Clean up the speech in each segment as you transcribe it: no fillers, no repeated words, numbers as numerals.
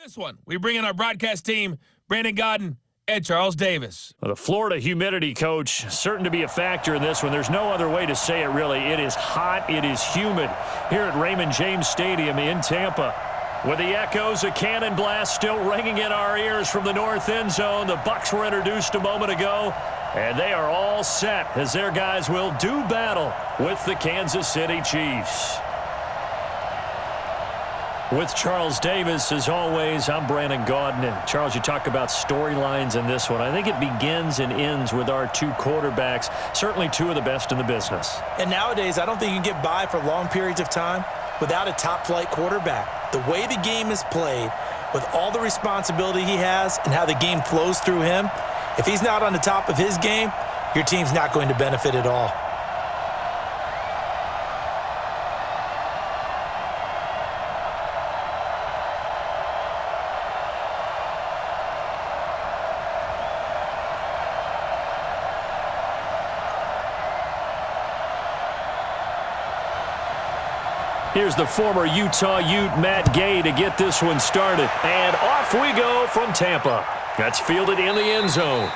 This one, we bring in our broadcast team, Brandon Godden and Charles Davis. Well, the Florida humidity, coach, certain to be a factor in this one. There's no other way to say it, really. It is hot. It is humid here at Raymond James Stadium in Tampa. With the echoes of cannon blast still ringing in our ears from the north end zone, the Bucs were introduced a moment ago, and they are all set as their guys will do battle with the Kansas City Chiefs. With Charles Davis, as always, I'm Brandon Godden. Charles, you talk about storylines in this one. I think it begins and ends with our two quarterbacks, certainly two of the best in the business. And nowadays, I don't think you can get by for long periods of time without a top-flight quarterback. The way the game is played, with all the responsibility he has and how the game flows through him, if he's not on the top of his game, your team's not going to benefit at all. Here's the former Utah Ute, Matt Gay, to get this one started. And off we go from Tampa. That's fielded in the end zone.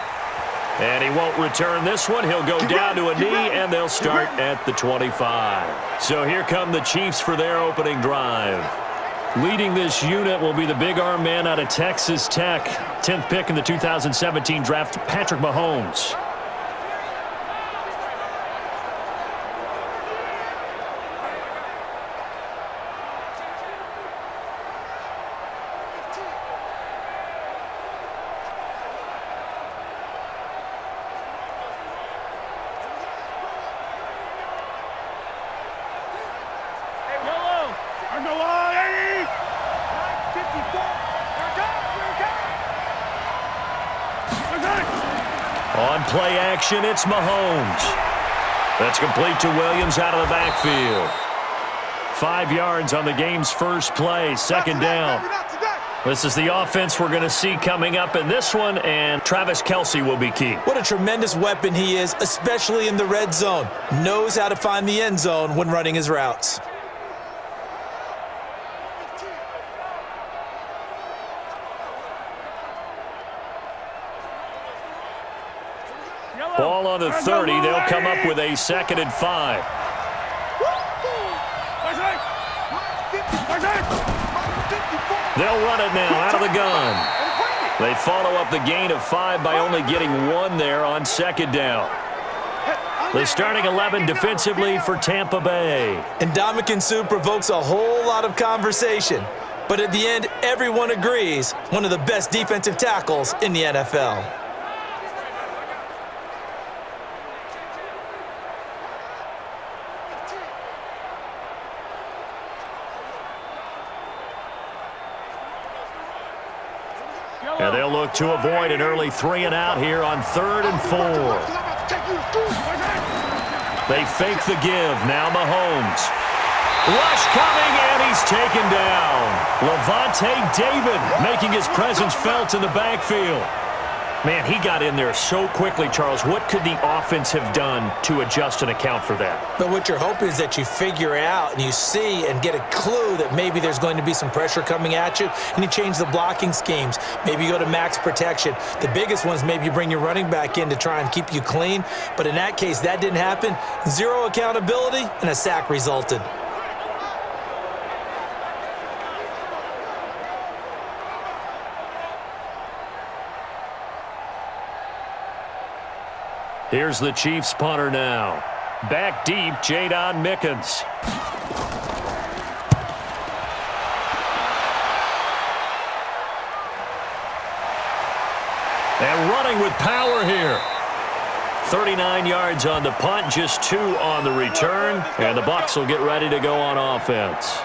And he won't return this one. He'll go down to a knee, and they'll start at the 25. So here come the Chiefs for their opening drive. Leading this unit will be the big arm man out of Texas Tech. 10th pick in the 2017 draft, Patrick Mahomes. On play action, it's Mahomes. That's complete to Williams out of the backfield. 5 yards on the game's first play, second down. This is the offense we're going to see coming up in this one, and Travis Kelce will be key. What a tremendous weapon he is, especially in the red zone. Knows how to find the end zone when running his routes. Ball on the 30. They'll come up with a 2nd and 5. They'll run it now out of the gun. They follow up the gain of 5 by only getting 1 there on 2nd down. The starting 11 defensively for Tampa Bay. And Ndamukong Suh provokes a whole lot of conversation. But at the end, everyone agrees, one of the best defensive tackles in the NFL. And they'll look to avoid an early 3 and out here on 3rd and 4. They fake the give. Now Mahomes. Rush coming, and he's taken down. Lavonte David making his presence felt in the backfield. Man, he got in there so quickly, Charles. What could the offense have done to adjust and account for that? But what you're hoping is that you figure out and you see and get a clue that maybe there's going to be some pressure coming at you, and you change the blocking schemes. Maybe you go to max protection. The biggest one is maybe you bring your running back in to try and keep you clean. But in that case, that didn't happen. 0 accountability, and a sack resulted. Here's the Chiefs punter now. Back deep, Jadon Mickens. And running with power here. 39 yards on the punt, just 2 on the return. And the Bucs will get ready to go on offense.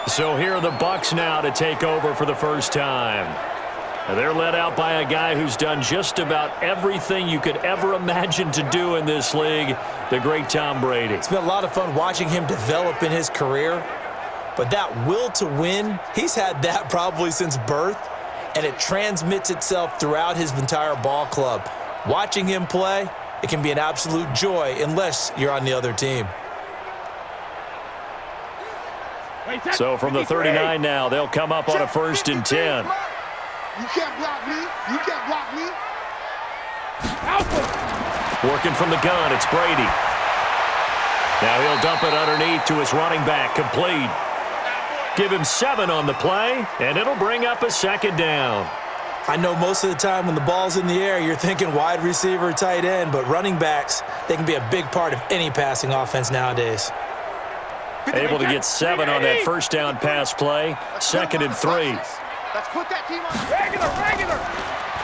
So here are the Bucs now to take over for the first time. They're led out by a guy who's done just about everything you could ever imagine to do in this league, the great Tom Brady. It's been a lot of fun watching him develop in his career, but that will to win, he's had that probably since birth, and it transmits itself throughout his entire ball club. Watching him play, it can be an absolute joy unless you're on the other team. So from the 39 now, they'll come up on a 1st and 10. You can't block me. You can't block me. Working from the gun, it's Brady. Now he'll dump it underneath to his running back, complete. Give him 7 on the play, and it'll bring up a second down. I know most of the time when the ball's in the air, you're thinking wide receiver, tight end, but running backs, they can be a big part of any passing offense nowadays. Able to get 7 on that first down pass play. 2nd and 3. Let's put that team on regular.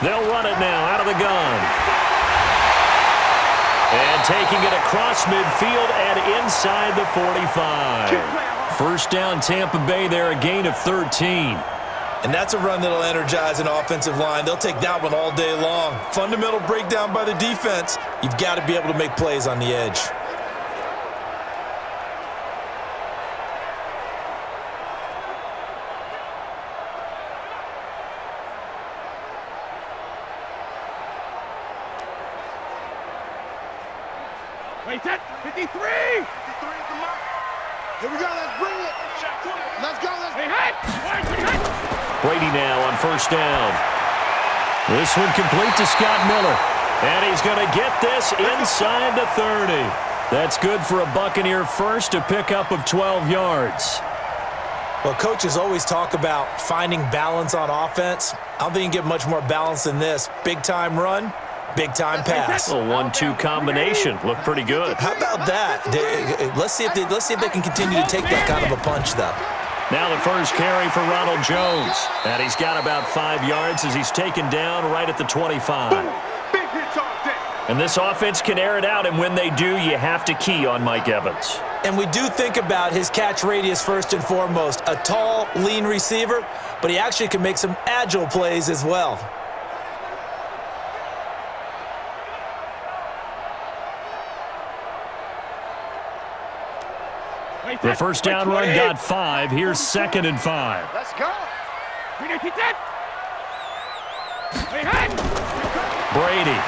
They'll run it now out of the gun. And taking it across midfield and inside the 45. First down, Tampa Bay there, a gain of 13. And that's a run that'll energize an offensive line. They'll take that one all day long. Fundamental breakdown by the defense. You've got to be able to make plays on the edge. Wait, 53! 53 is the mark. Here we go, let's bring it. Let's go, let's hit. Brady now on first down. This one complete to Scott Miller. And he's going to get this inside the 30. That's good for a Buccaneer first, a pickup of 12 yards. Well, coaches always talk about finding balance on offense. I don't think you can get much more balance than this. Big-time run, big-time pass. A 1-2 combination. Looked pretty good. How about that? Let's see if they can continue to take that kind of a punch, though. Now the first carry for Ronald Jones. And he's got about 5 yards as he's taken down right at the 25. And this offense can air it out, and when they do, you have to key on Mike Evans. And we do think about his catch radius first and foremost. A tall, lean receiver, but he actually can make some agile plays as well. The first down run got 5. Here's 2nd and 5. Let's go. Brady.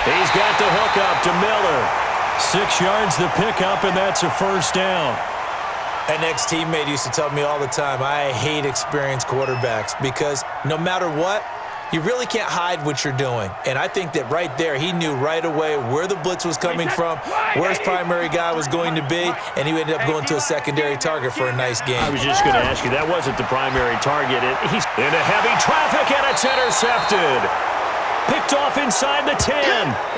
He's got the hook up to Miller. 6 yards the pickup, and that's a first down. An ex-teammate used to tell me all the time, I hate experienced quarterbacks because no matter what, you really can't hide what you're doing. And I think that right there, he knew right away where the blitz was coming from, where his primary guy was going to be, and he ended up going to a secondary target for a nice game. I was just going to ask you, that wasn't the primary target. He's into heavy traffic, and it's intercepted. Picked off inside the 10.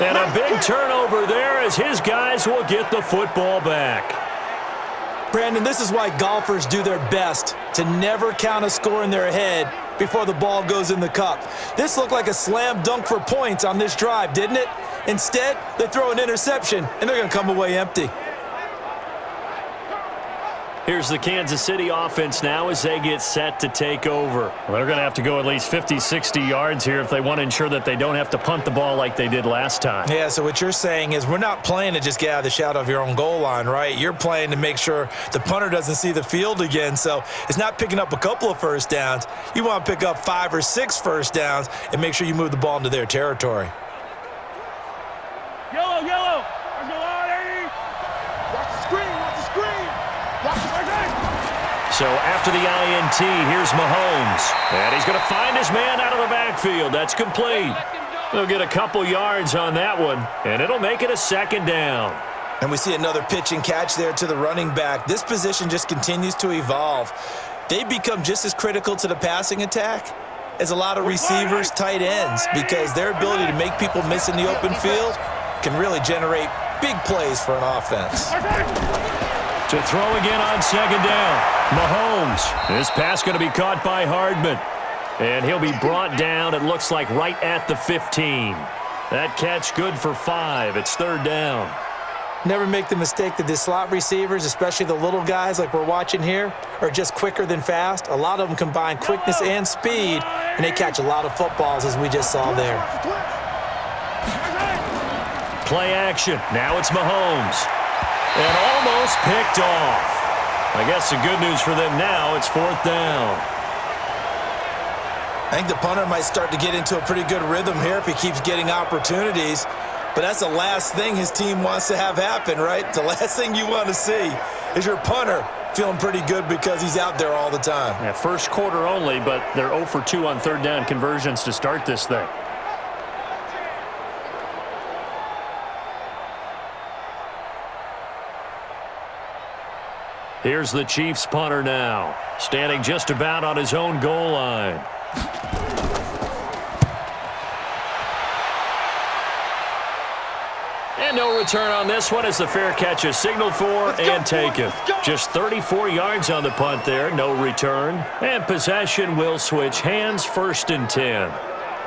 And a big turnover there as his guys will get the football back. Brandon, this is why golfers do their best to never count a score in their head before the ball goes in the cup. This looked like a slam dunk for points on this drive, didn't it? Instead, they throw an interception, and they're going to come away empty. Here's the Kansas City offense now as they get set to take over. Well, they're going to have to go at least 50, 60 yards here if they want to ensure that they don't have to punt the ball like they did last time. Yeah, so what you're saying is we're not playing to just get out of the shadow of your own goal line, right? You're playing to make sure the punter doesn't see the field again. So it's not picking up a couple of first downs. You want to pick up 5 or 6 first downs and make sure you move the ball into their territory. Yellow. Let's go on, Eddie. Watch the screen. So after the INT, here's Mahomes. And he's going to find his man out of the backfield. That's complete. They'll get a couple yards on that one, and it'll make it a second down. And we see another pitch and catch there to the running back. This position just continues to evolve. They become just as critical to the passing attack as a lot of receivers, tight ends, because their ability to make people miss in the open field can really generate big plays for an offense. To throw again on second down. Mahomes. This pass going to be caught by Hardman. And he'll be brought down, it looks like, right at the 15. That catch good for 5. It's third down. Never make the mistake that the slot receivers, especially the little guys like we're watching here, are just quicker than fast. A lot of them combine quickness and speed, and they catch a lot of footballs, as we just saw there. Play action. Now it's Mahomes. And almost picked off. I guess the good news for them now, it's fourth down. I think the punter might start to get into a pretty good rhythm here if he keeps getting opportunities. But that's the last thing his team wants to have happen, right? The last thing you want to see is your punter feeling pretty good because he's out there all the time. Yeah, first quarter only, but they're 0 for 2 on third down conversions to start this thing. Here's the Chiefs punter now, standing just about on his own goal line. And no return on this one as the fair catch is signaled for and taken. Just 34 yards on the punt there, no return. And possession will switch hands, 1st and 10.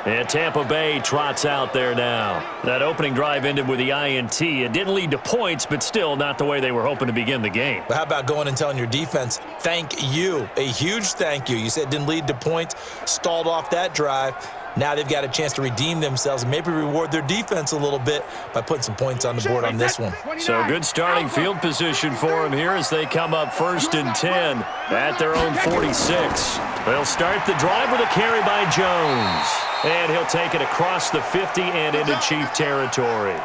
And Tampa Bay trots out there now. That opening drive ended with the INT. It didn't lead to points, but still not the way they were hoping to begin the game. But how about going and telling your defense, thank you, a huge thank you. You said it didn't lead to points, stalled off that drive. Now they've got a chance to redeem themselves and maybe reward their defense a little bit by putting some points on the board on this one. So good starting field position for them here as they come up 1st and 10 at their own 46. They'll start the drive with a carry by Jones. And he'll take it across the 50 and into Chief territory.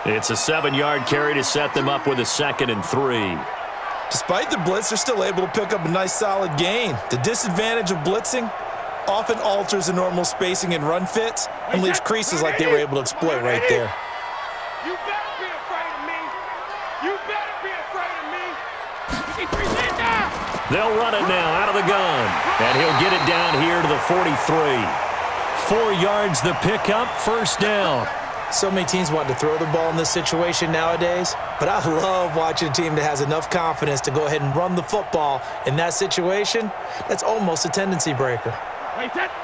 It's a 7-yard carry to set them up with a 2nd and 3. Despite the blitz, they're still able to pick up a nice solid gain. The disadvantage of blitzing often alters the normal spacing and run fits and leaves creases like they were able to exploit right there. You better be afraid of me. You better be afraid of me. They'll run it now out of the gun. And he'll get it down here to the 43. 4 yards the pickup, 1st down. So many teams want to throw the ball in this situation nowadays, but I love watching a team that has enough confidence to go ahead and run the football in that situation. That's almost a tendency breaker. Wait, hit. Oh,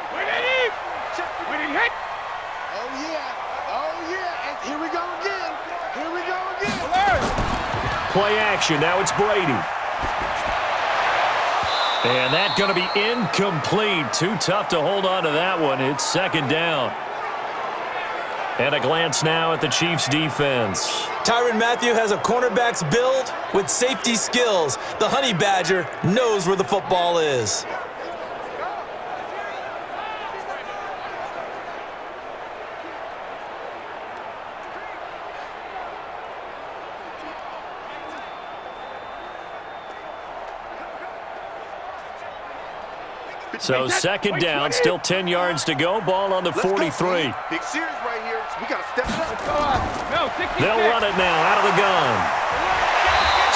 yeah. And here we go again. Play action. Now it's Brady. And that's going to be incomplete. Too tough to hold on to that one. It's 2nd down. And a glance now at the Chiefs' defense. Tyrann Mathieu has a cornerback's build with safety skills. The Honey Badger knows where the football is. So 2nd down, still 10 yards to go. Ball on the 43. Big series right here. We got to step it up. They'll run it now out of the gun.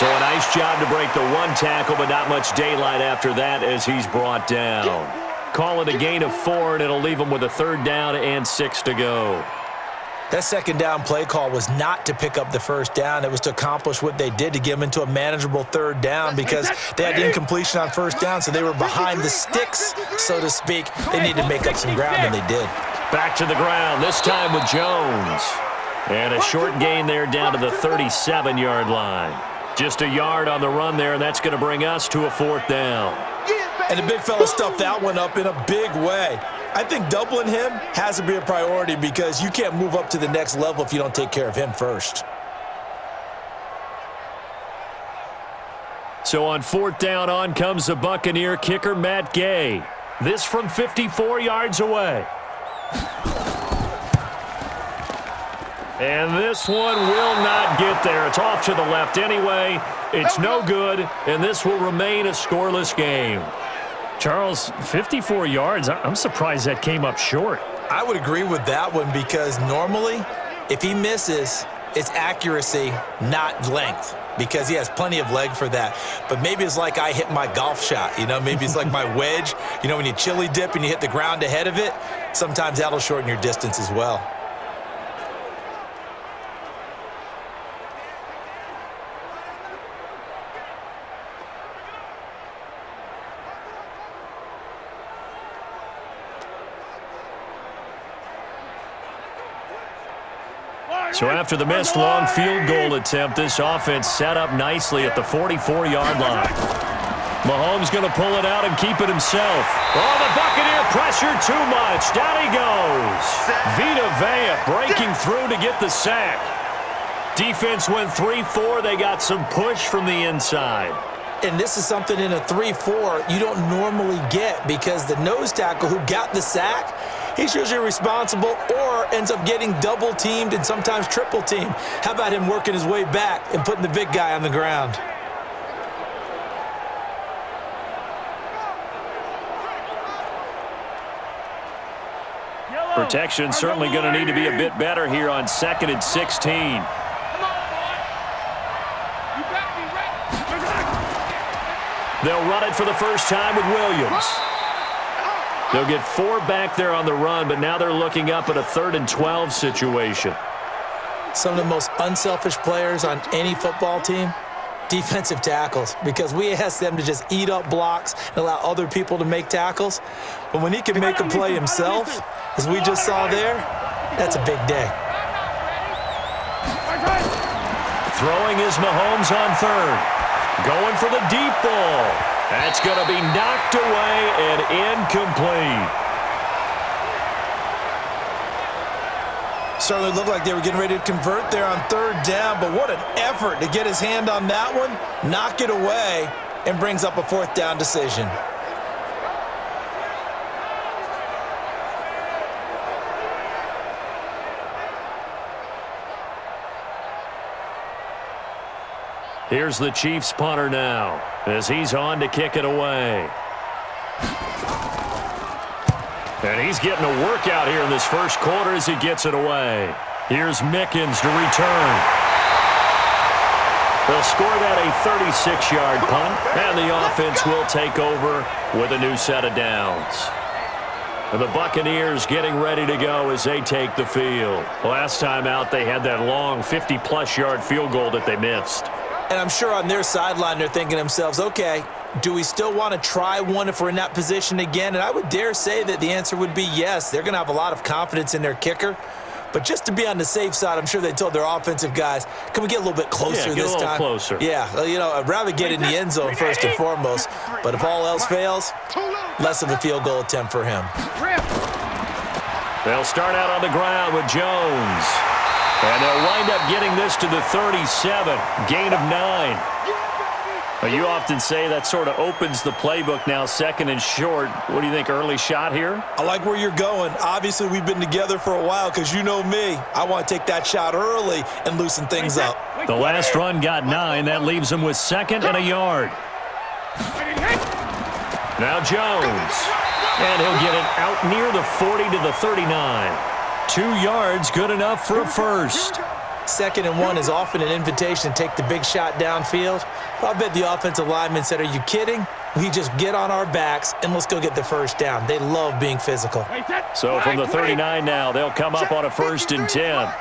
So a nice job to break the 1 tackle, but not much daylight after that as he's brought down. Call it a gain of 4, and it'll leave him with a 3rd down and 6 to go. That 2nd down play call was not to pick up the 1st down. It was to accomplish what they did, to get them into a manageable 3rd down because they had incompletion on 1st down, so they were behind the sticks, so to speak. They needed to make up some ground, and they did. Back to the ground, this time with Jones. And a short gain there down to the 37-yard line. Just a yard on the run there, and that's going to bring us to a 4th down. And the big fella stuffed that one up in a big way. I think doubling him has to be a priority because you can't move up to the next level if you don't take care of him first. So on 4th down, on comes the Buccaneer kicker, Matt Gay. This from 54 yards away. And this one will not get there. It's off to the left anyway. It's no good, and this will remain a scoreless game. Charles, 54 yards, I'm surprised that came up short. I would agree with that one because normally, if he misses, it's accuracy, not length, because he has plenty of leg for that. But maybe it's like I hit my golf shot, maybe it's like my wedge. When you chili dip and you hit the ground ahead of it, sometimes that'll shorten your distance as well. So after the missed long field goal attempt, this offense set up nicely at the 44-yard line. Mahomes going to pull it out and keep it himself. Oh, the Buccaneer pressure too much. Down he goes. Vita Vea breaking through to get the sack. Defense went 3-4. They got some push from the inside. And this is something in a 3-4 you don't normally get because the nose tackle who got the sack, he's usually responsible or ends up getting double-teamed and sometimes triple-teamed. How about him working his way back and putting the big guy on the ground? Protection certainly going to need to be a bit better here on 2nd and 16. They'll run it for the first time with Williams. They'll get 4 back there on the run, but now they're looking up at a 3rd and 12 situation. Some of the most unselfish players on any football team, defensive tackles, because we ask them to just eat up blocks and allow other people to make tackles. But when he can make a play himself, as we just saw there, that's a big day. Throwing is Mahomes on 3rd. Going for the deep ball. That's going to be knocked away and incomplete. Certainly looked like they were getting ready to convert there on 3rd down, but what an effort to get his hand on that one, knock it away, and brings up a 4th down decision. Here's the Chiefs punter now as he's on to kick it away. And he's getting a workout here in this first quarter as he gets it away. Here's Mickens to return. They'll score that a 36-yard punt, and the offense will take over with a new set of downs. And the Buccaneers getting ready to go as they take the field. Last time out, they had that long 50-plus yard field goal that they missed. And I'm sure on their sideline they're thinking to themselves, okay, do we still want to try one if we're in that position again? And I would dare say that the answer would be yes. They're going to have a lot of confidence in their kicker. But just to be on the safe side, I'm sure they told their offensive guys, can we get a little bit closer this time? Yeah, get a little closer. Yeah, you know, I'd rather get in the end zone first and foremost. But if all else fails, less of a field goal attempt for him. They'll start out on the ground with Jones. And they'll wind up getting this to the 37, gain of 9. Well, you often say that sort of opens the playbook now, 2nd and short. What do you think, early shot here? I like where you're going. Obviously, we've been together for a while because you know me. I want to take that shot early and loosen things up. The last run got 9. That leaves them with 2nd and a yard. Now Jones. And he'll get it out near the 40 to the 39. 2 yards, good enough for a first. 2nd and 1 is often an invitation to take the big shot downfield. I bet the offensive lineman said, are you kidding? We just get on our backs and let's go get the first down. They love being physical. So from the 39 now, they'll come up on a 1st and 10.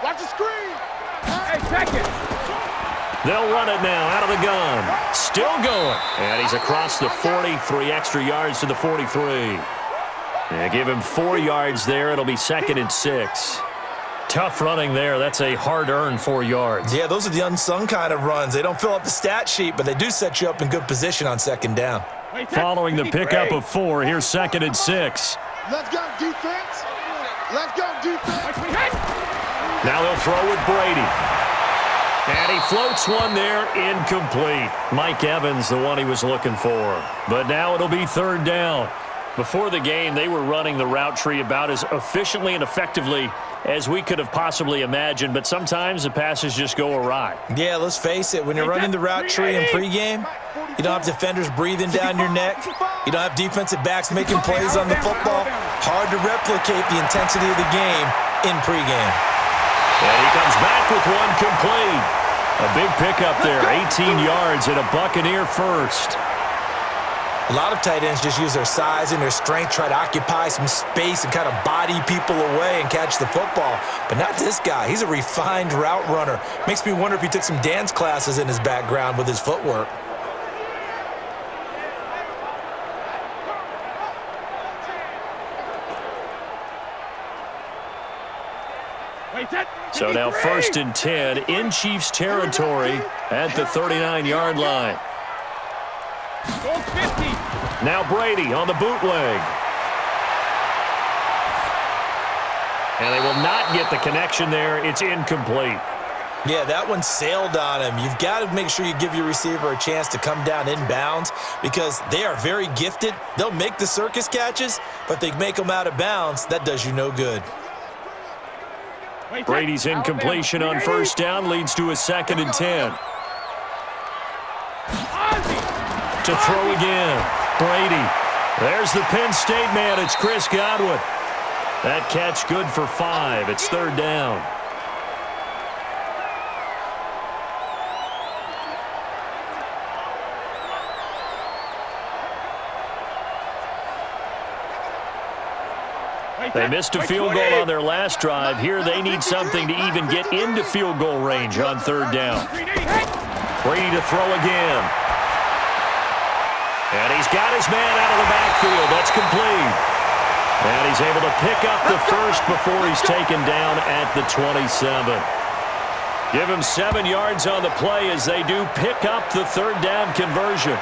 Watch the screen. Hey, second. They'll run it now out of the gun. Still going. And he's across the 40, 3 extra yards to the 43. Yeah, give him 4 yards there. It'll be 2nd and 6. Tough running there. That's a hard-earned 4 yards. Yeah, those are the unsung kind of runs. They don't fill up the stat sheet, but they do set you up in good position on 2nd down. Following the pickup of 4, here's 2nd and 6. Let's go, defense. Let's go, defense. Now they'll throw with Brady. And he floats one there, incomplete. Mike Evans, the one he was looking for. But now it'll be 3rd down. Before the game, they were running the route tree about as efficiently and effectively as we could have possibly imagined, but sometimes the passes just go awry. Yeah, let's face it. When you're running the route tree in pregame, you don't have defenders breathing down your neck. You don't have defensive backs making plays on the football. Hard to replicate the intensity of the game in pregame. And he comes back with one complete. A big pickup there, 18 yards and a Buccaneer first. A lot of tight ends just use their size and their strength, try to occupy some space and kind of body people away and catch the football. But not this guy. He's a refined route runner. Makes me wonder if he took some dance classes in his background with his footwork. So now 1st and 10 in Chiefs territory at the 39-yard line. Now Brady on the bootleg. And they will not get the connection there. It's incomplete. Yeah, that one sailed on him. You've got to make sure you give your receiver a chance to come down inbounds because they are very gifted. They'll make the circus catches, but they make them out of bounds. That does you no good. Brady's incompletion on 1st down leads to a 2nd and 10. To throw again. Brady. There's the Penn State man. It's Chris Godwin. That catch good for 5. It's third down. They missed a field goal on their last drive. Here they need something to even get into field goal range on third down. Brady to throw again. And he's got his man out of the backfield. That's complete. And he's able to pick up the first before he's taken down at the 27. Give him 7 yards on the play as they do pick up the third down conversion.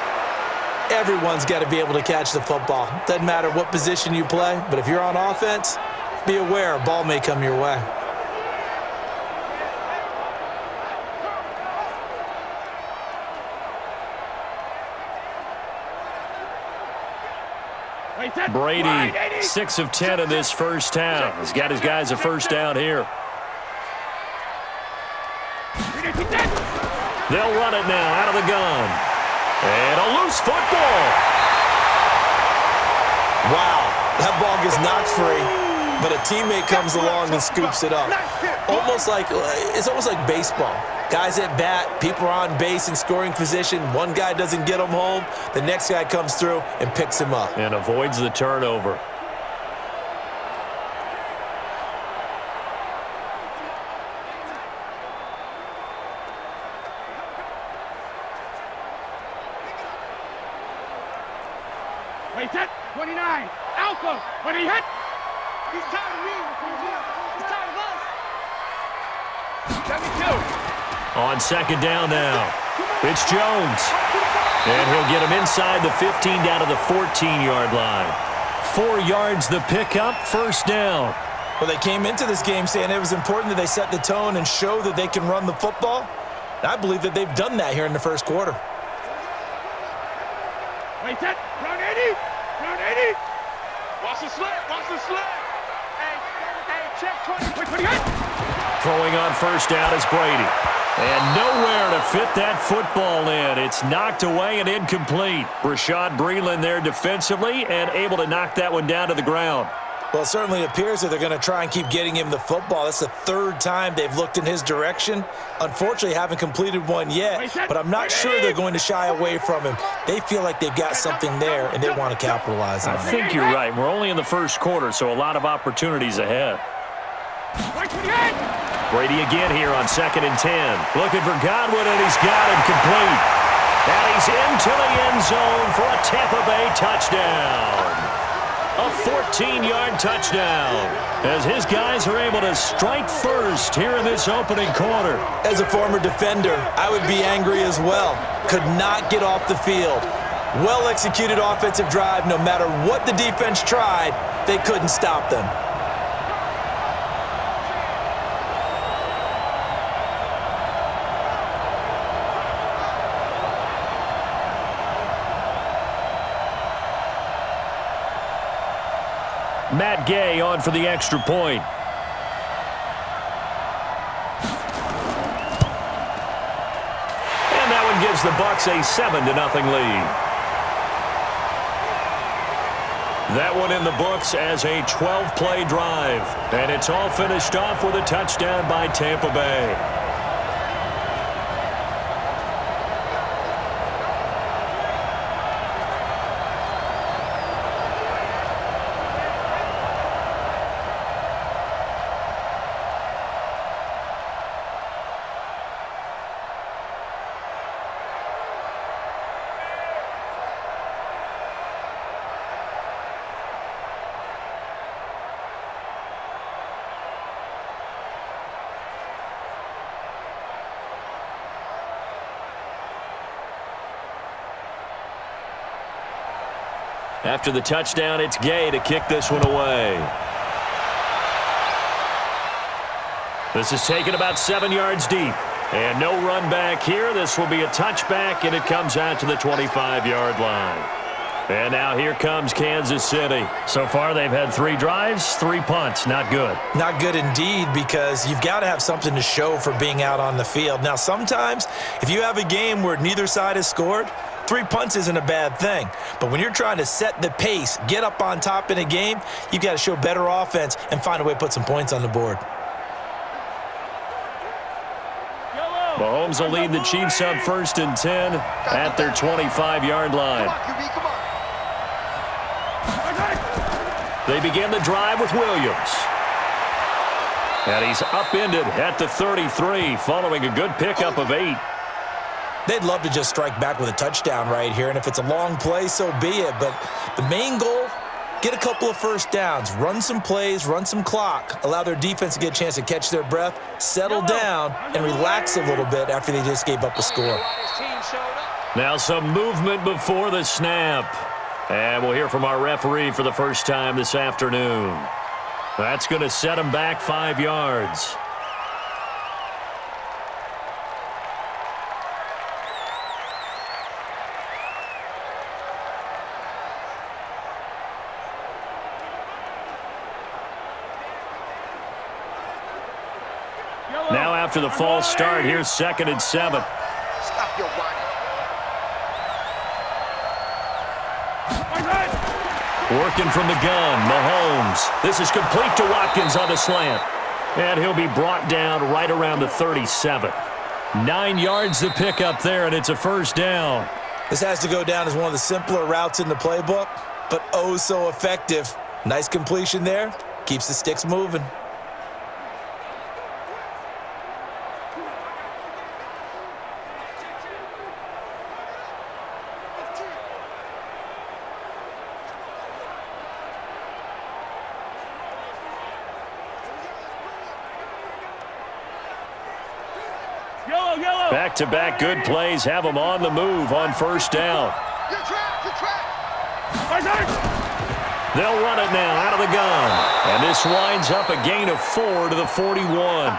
Everyone's got to be able to catch the football. Doesn't matter what position you play, but if you're on offense, be aware a ball may come your way. Brady, 6 of 10 in this first half. He's got his guys a first down here. They'll run it now out of the gun. And a loose football. Wow, that ball gets knocked free, but a teammate comes along and scoops it up. It's almost like baseball. Guys at bat, people are on base in scoring position. One guy doesn't get him home. The next guy comes through and picks him up. And avoids the turnover. Wait, set, 29, Alpha, when he hit. He's tired of me. He's tired of us. 72. On second down now, it's Jones. And he'll get him inside the 15 down to the 14-yard line. 4 yards the pickup, first down. Well, they came into this game saying it was important that they set the tone and show that they can run the football. And I believe that they've done that here in the first quarter. Wait, set, round 80, round 80. Watch the slip, watch the slip. Hey, check 20, wait, 20 hit. Throwing on first down is Brady. And nowhere to fit that football in. It's knocked away and incomplete. Rashad Breeland there defensively and able to knock that one down to the ground. Well, it certainly appears that they're going to try and keep getting him the football. That's the third time they've looked in his direction. Unfortunately, haven't completed one yet, but I'm not sure they're going to shy away from him. They feel like they've got something there, and they want to capitalize on it. I think you're right. We're only in the first quarter, so a lot of opportunities ahead. Brady again here on 2nd and 10. Looking for Godwin, and he's got him complete. And he's into the end zone for a Tampa Bay touchdown. A 14-yard touchdown as his guys are able to strike first here in this opening quarter. As a former defender, I would be angry as well. Could not get off the field. Well-executed offensive drive. No matter what the defense tried, they couldn't stop them. Matt Gay on for the extra point. And that one gives the Bucs a 7-0 lead. That one in the books as a 12-play drive. And it's all finished off with a touchdown by Tampa Bay. After the touchdown, it's Gay to kick this one away. This is taken about 7 yards deep. And no run back here. This will be a touchback, and it comes out to the 25-yard line. And now here comes Kansas City. So far, they've had 3 drives, 3 punts. Not good. Not good indeed, because you've got to have something to show for being out on the field. Now, sometimes, if you have a game where neither side has scored, 3 punts isn't a bad thing. But when you're trying to set the pace, get up on top in a game, you've got to show better offense and find a way to put some points on the board. Mahomes will lead the Chiefs up 1st and 10 at their 25-yard line. They begin the drive with Williams. And he's upended at the 33 following a good pickup of 8. They'd love to just strike back with a touchdown right here, and if it's a long play, so be it. But the main goal, get a couple of first downs, run some plays, run some clock, allow their defense to get a chance to catch their breath, settle down, and relax a little bit after they just gave up a score. Now some movement before the snap. And we'll hear from our referee for the first time this afternoon. That's going to set him back 5 yards. Now after the false start, here's 2nd and 7. Stop your whining. Working from the gun, Mahomes. This is complete to Watkins on the slant. And he'll be brought down right around the 37. 9 yards to pick up there, and it's a first down. This has to go down as one of the simpler routes in the playbook, but oh so effective. Nice completion there. Keeps the sticks moving. Back-to-back good plays have them on the move on first down. They'll run it now out of the gun. And this winds up a gain of 4 to the 41.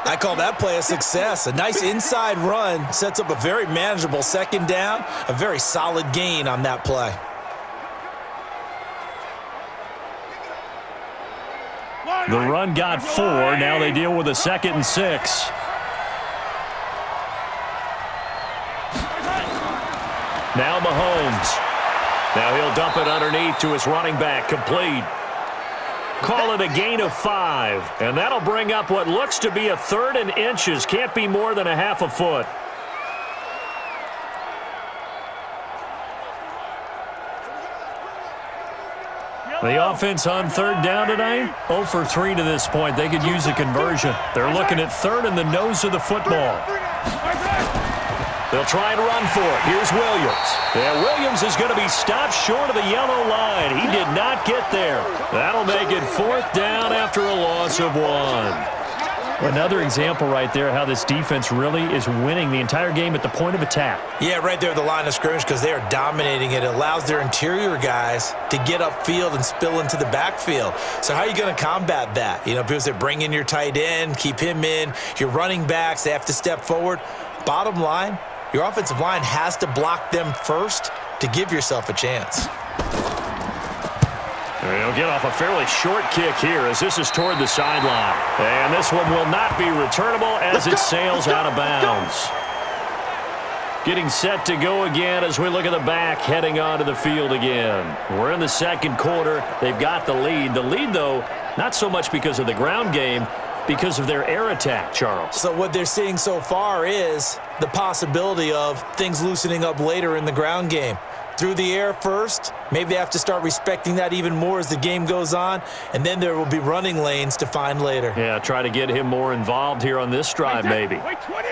I call that play a success. A nice inside run sets up a very manageable 2nd down. A very solid gain on that play. The run got 4. Now they deal with a 2nd and 6. Now Mahomes. Now he'll dump it underneath to his running back, complete. Call it a gain of 5. And that'll bring up what looks to be a 3rd and inches. Can't be more than a half a foot. The offense on 3rd down tonight, 0 for 3 to this point. They could use a conversion. They're looking at 3rd in the nose of the football. They'll try and run for it. Here's Williams. Yeah, Williams is going to be stopped short of the yellow line. He did not get there. That'll make it 4th down after a loss of 1. Another example right there how this defense really is winning the entire game at the point of attack. Yeah, right there at the line of scrimmage because they are dominating it. It allows their interior guys to get upfield and spill into the backfield. So how are you going to combat that? You know, because they bring in your tight end, keep him in. Your running backs, they have to step forward. Bottom line, your offensive line has to block them first to give yourself a chance. He'll get off a fairly short kick here as this is toward the sideline. And this one will not be returnable as it sails out of bounds. Getting set to go again as we look at the back heading onto the field again. We're in the 2nd quarter. They've got the lead. The lead, though, not so much because of the ground game, because of their air attack, Charles. So what they're seeing so far is the possibility of things loosening up later in the ground game. Through the air first, maybe they have to start respecting that even more as the game goes on, and then there will be running lanes to find later. Yeah, try to get him more involved here on this drive, maybe. Wait, 20.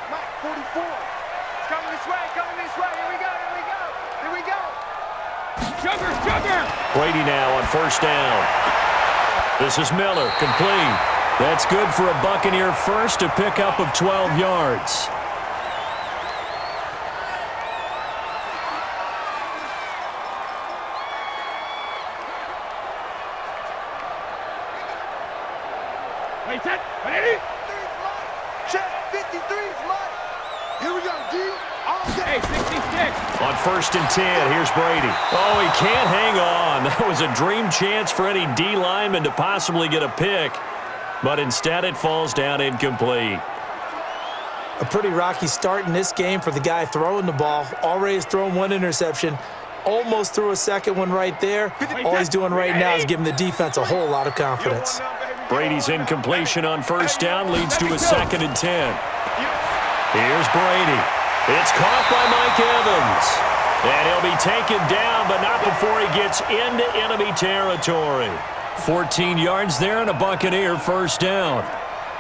Mike, 44. It's coming this way, Here we go. Jugger. Brady now on first down. This is Miller, complete. That's good for a Buccaneer first, a pickup of 12 yards. Wait, set. 180. Check. 53 is mine. Here we go, D. All day. 66. On 1st and 10, here's Brady. Oh, he can't hang on. That was a dream chance for any D lineman to possibly get a pick, but instead it falls down incomplete. A pretty rocky start in this game for the guy throwing the ball. Already has thrown one interception. Almost threw a second one right there. All he's doing right now is giving the defense a whole lot of confidence. Brady's incompletion on first down leads to a 2nd and 10. Here's Brady. It's caught by Mike Evans. And he'll be taken down, but not before he gets into enemy territory. 14 yards there and a Buccaneer first down.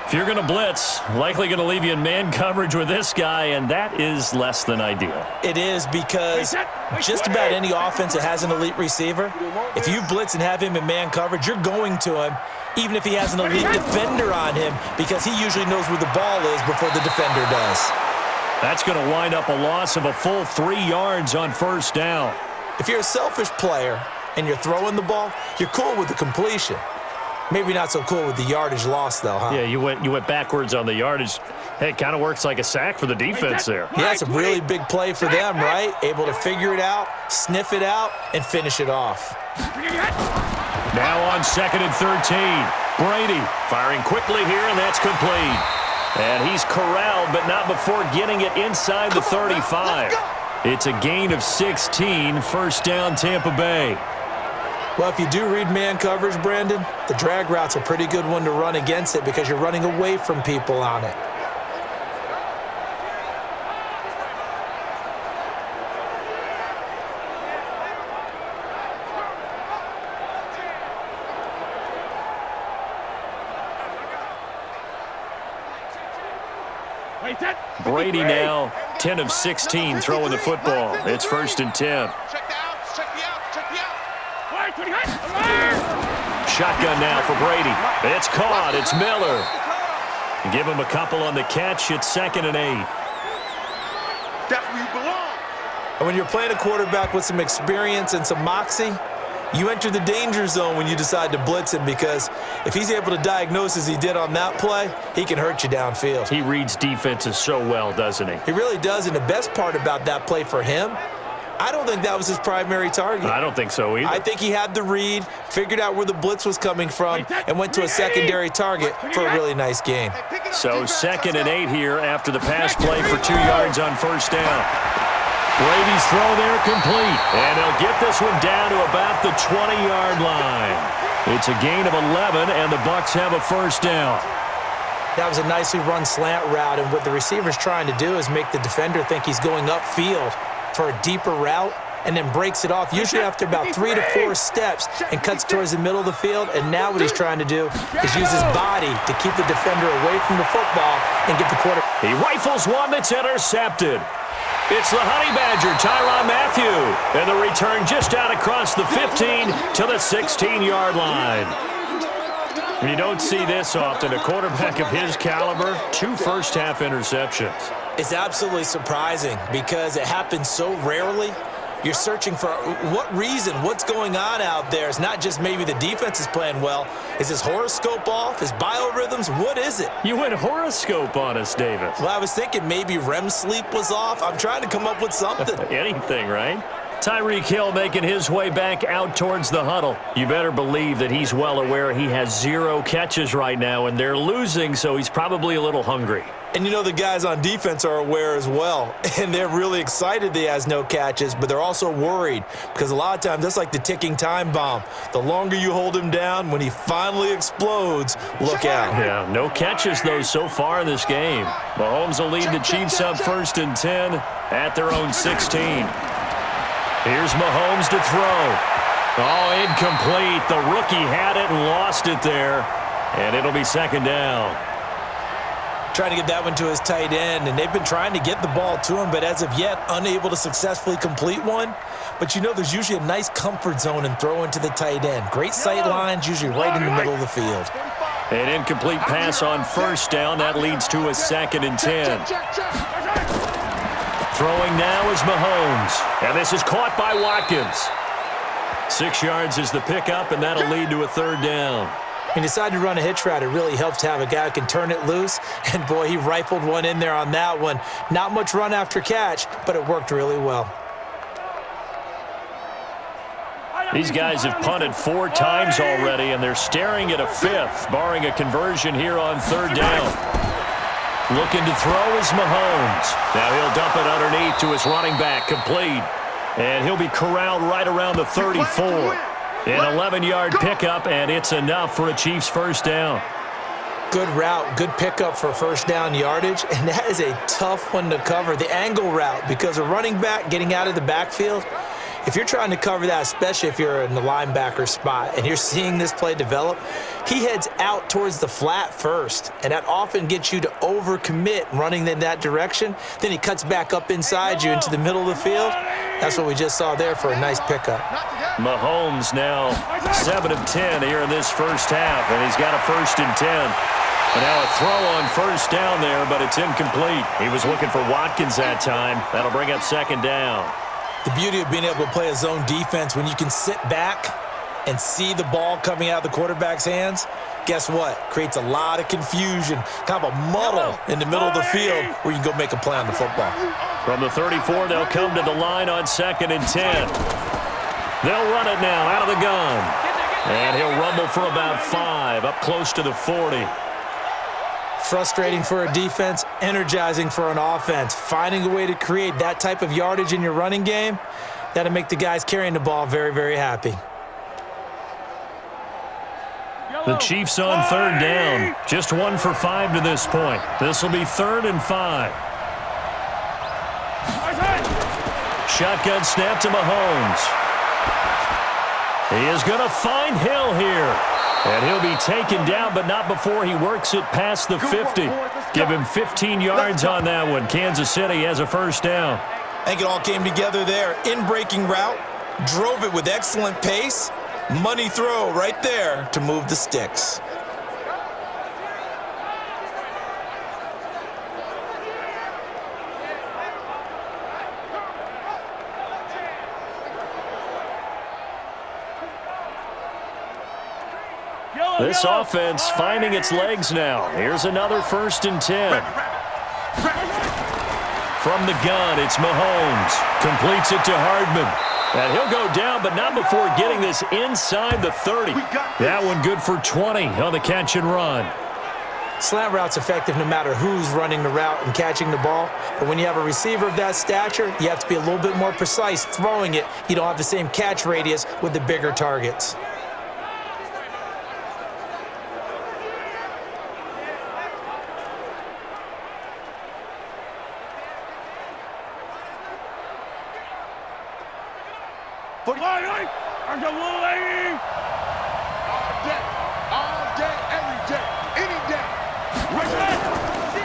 If you're going to blitz, likely going to leave you in man coverage with this guy, and that is less than ideal. It is, because just about any offense that has an elite receiver, if you blitz and have him in man coverage, you're going to him, even if he has an elite defender on him, because he usually knows where the ball is before the defender does. That's going to wind up a loss of a full 3 yards on first down. If you're a selfish player and you're throwing the ball, you're cool with the completion. Maybe not so cool with the yardage loss, though, huh? Yeah, you went backwards on the yardage. Hey, it kind of works like a sack for the defense there. Yeah, it's a really big play for them, right? Able to figure it out, sniff it out, and finish it off. Now on 2nd and 13. Brady firing quickly here, and that's complete. And he's corralled, but not before getting it inside the 35. It's a gain of 16, first down Tampa Bay. Well, if you do read man coverage, Brandon, the drag route's a pretty good one to run against it because you're running away from people on it. Brady now 10 of 16 throwing the football. It's 1st and 10. Shotgun now for Brady. It's caught. It's Miller. Give him a couple on the catch. It's 2nd and 8. That's where you belong. And when you're playing a quarterback with some experience and some moxie, you enter the danger zone when you decide to blitz him, because if he's able to diagnose as he did on that play, he can hurt you downfield. He reads defenses so well, doesn't he? He really does, and the best part about that play for him, I don't think that was his primary target. I don't think so either. I think he had the read, figured out where the blitz was coming from, and went to a secondary target for a really nice gain. So 2nd and 8 here after the pass play for 2 yards on first down. Brady's throw there complete. And they'll get this one down to about the 20-yard line. It's a gain of 11, and the Bucs have a first down. That was a nicely run slant route, and what the receiver's trying to do is make the defender think he's going upfield for a deeper route, and then breaks it off, usually after about 3 to 4 steps, and cuts towards the middle of the field. And now what he's trying to do is use his body to keep the defender away from the football and get the quarterback. He rifles one that's intercepted. It's the Honey Badger, Tyrann Mathieu, and the return just out across the 15 to the 16-yard line. You don't see this often. A quarterback of his caliber, 2 first-half interceptions. It's absolutely surprising because it happens so rarely. You're searching for what reason, what's going on out there. It's not just maybe the defense is playing well. Is his horoscope off? His biorhythms? What is it? You went horoscope on us, David. Well, I was thinking maybe REM sleep was off. I'm trying to come up with something. Anything, right? Tyreek Hill making his way back out towards the huddle. You better believe that he's well aware he has 0 catches right now, and they're losing, so he's probably a little hungry. And you know the guys on defense are aware as well, and they're really excited that he has no catches, but they're also worried because a lot of times that's like the ticking time bomb. The longer you hold him down, when he finally explodes, look out. Yeah, no catches, though, so far in this game. Mahomes will lead the Chiefs up 1st and 10 at their own 16. Here's Mahomes to throw. Oh, incomplete. The rookie had it and lost it there, and it'll be 2nd down. Trying to get that one to his tight end, and they've been trying to get the ball to him, but as of yet, unable to successfully complete one. But you know there's usually a nice comfort zone in throwing to the tight end. Great sight lines, usually right in the middle of the field. An incomplete pass on first down. That leads to a 2nd and 10. Throwing now is Mahomes, and this is caught by Watkins. 6 yards is the pickup, and that'll lead to a 3rd down. He decided to run a hitch route. It really helps to have a guy who can turn it loose. And, boy, he rifled one in there on that one. Not much run after catch, but it worked really well. These guys have punted 4 times already, and they're staring at a 5th, barring a conversion here on 3rd down. Looking to throw is Mahomes. Now he'll dump it underneath to his running back, complete. And he'll be corralled right around the 34. An 11-yard pickup, and it's enough for a Chiefs first down. Good route, good pickup for first down yardage, and that is a tough one to cover. The angle route, because a running back getting out of the backfield, if you're trying to cover that, especially if you're in the linebacker spot and you're seeing this play develop, he heads out towards the flat first, and that often gets you to overcommit running in that direction. Then he cuts back up inside you into the middle of the field. That's what we just saw there for a nice pickup. Mahomes now 7 of 10 here in this first half, and he's got a 1st and 10. And now a throw on first down there, but it's incomplete. He was looking for Watkins that time. That'll bring up 2nd down. The beauty of being able to play a zone defense, when you can sit back and see the ball coming out of the quarterback's hands, guess what? Creates a lot of confusion, kind of a muddle in the middle of the field where you can go make a play on the football. From the 34, they'll come to the line on 2nd and 10. They'll run it now out of the gun. And he'll rumble for about 5, up close to the 40. Frustrating for a defense, energizing for an offense. Finding a way to create that type of yardage in your running game, that'll make the guys carrying the ball very, very happy. The Chiefs on 3rd down. Just 1 for 5 to this point. This will be 3rd and 5. Shotgun snap to Mahomes. He is going to find Hill here. And he'll be taken down, but not before he works it past the 50. Give him 15 yards on that one. Kansas City has a first down. I think it all came together there. In-breaking route, drove it with excellent pace. Money throw right there to move the sticks. This offense finding its legs now. Here's another 1st and 10. From the gun, it's Mahomes. Completes it to Hardman. And he'll go down, but not before getting this inside the 30. That one good for 20 on the catch and run. Slant route's effective no matter who's running the route and catching the ball. But when you have a receiver of that stature, you have to be a little bit more precise throwing it. You don't have the same catch radius with the bigger targets.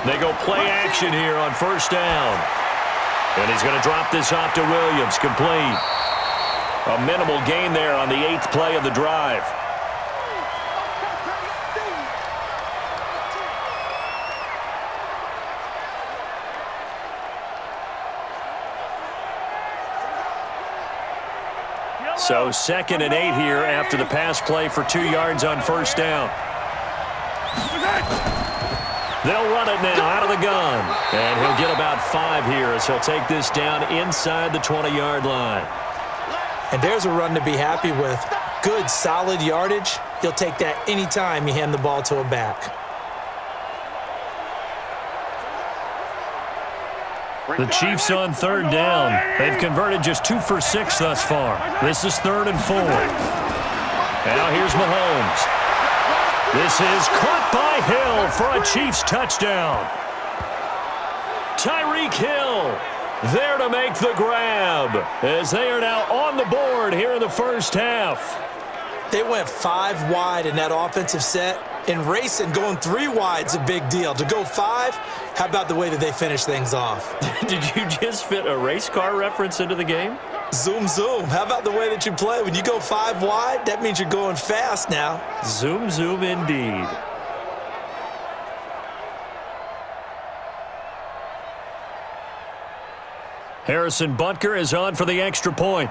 They go play action here on first down. And he's going to drop this off to Williams, complete. A minimal gain there on the 8th play of the drive. So 2nd and 8 here after the pass play for 2 yards on first down. They'll run it now out of the gun. And he'll get about 5 here as he'll take this down inside the 20-yard line. And there's a run to be happy with. Good, solid yardage. He'll take that anytime you hand the ball to a back. The Chiefs on 3rd down. They've converted just 2 for 6 thus far. This is 3rd and 4. Now here's Mahomes. This is caught by Hill for a Chiefs touchdown. Tyreek Hill there to make the grab as they are now on the board here in the first half. They went 5 wide in that offensive set, and racing going 3 wide's a big deal. To go 5, how about the way that they finish things off? Did you just fit a race car reference into the game? Zoom, zoom. How about the way that you play? When you go 5 wide, that means you're going fast now. Zoom, zoom indeed. Harrison Butker is on for the extra point.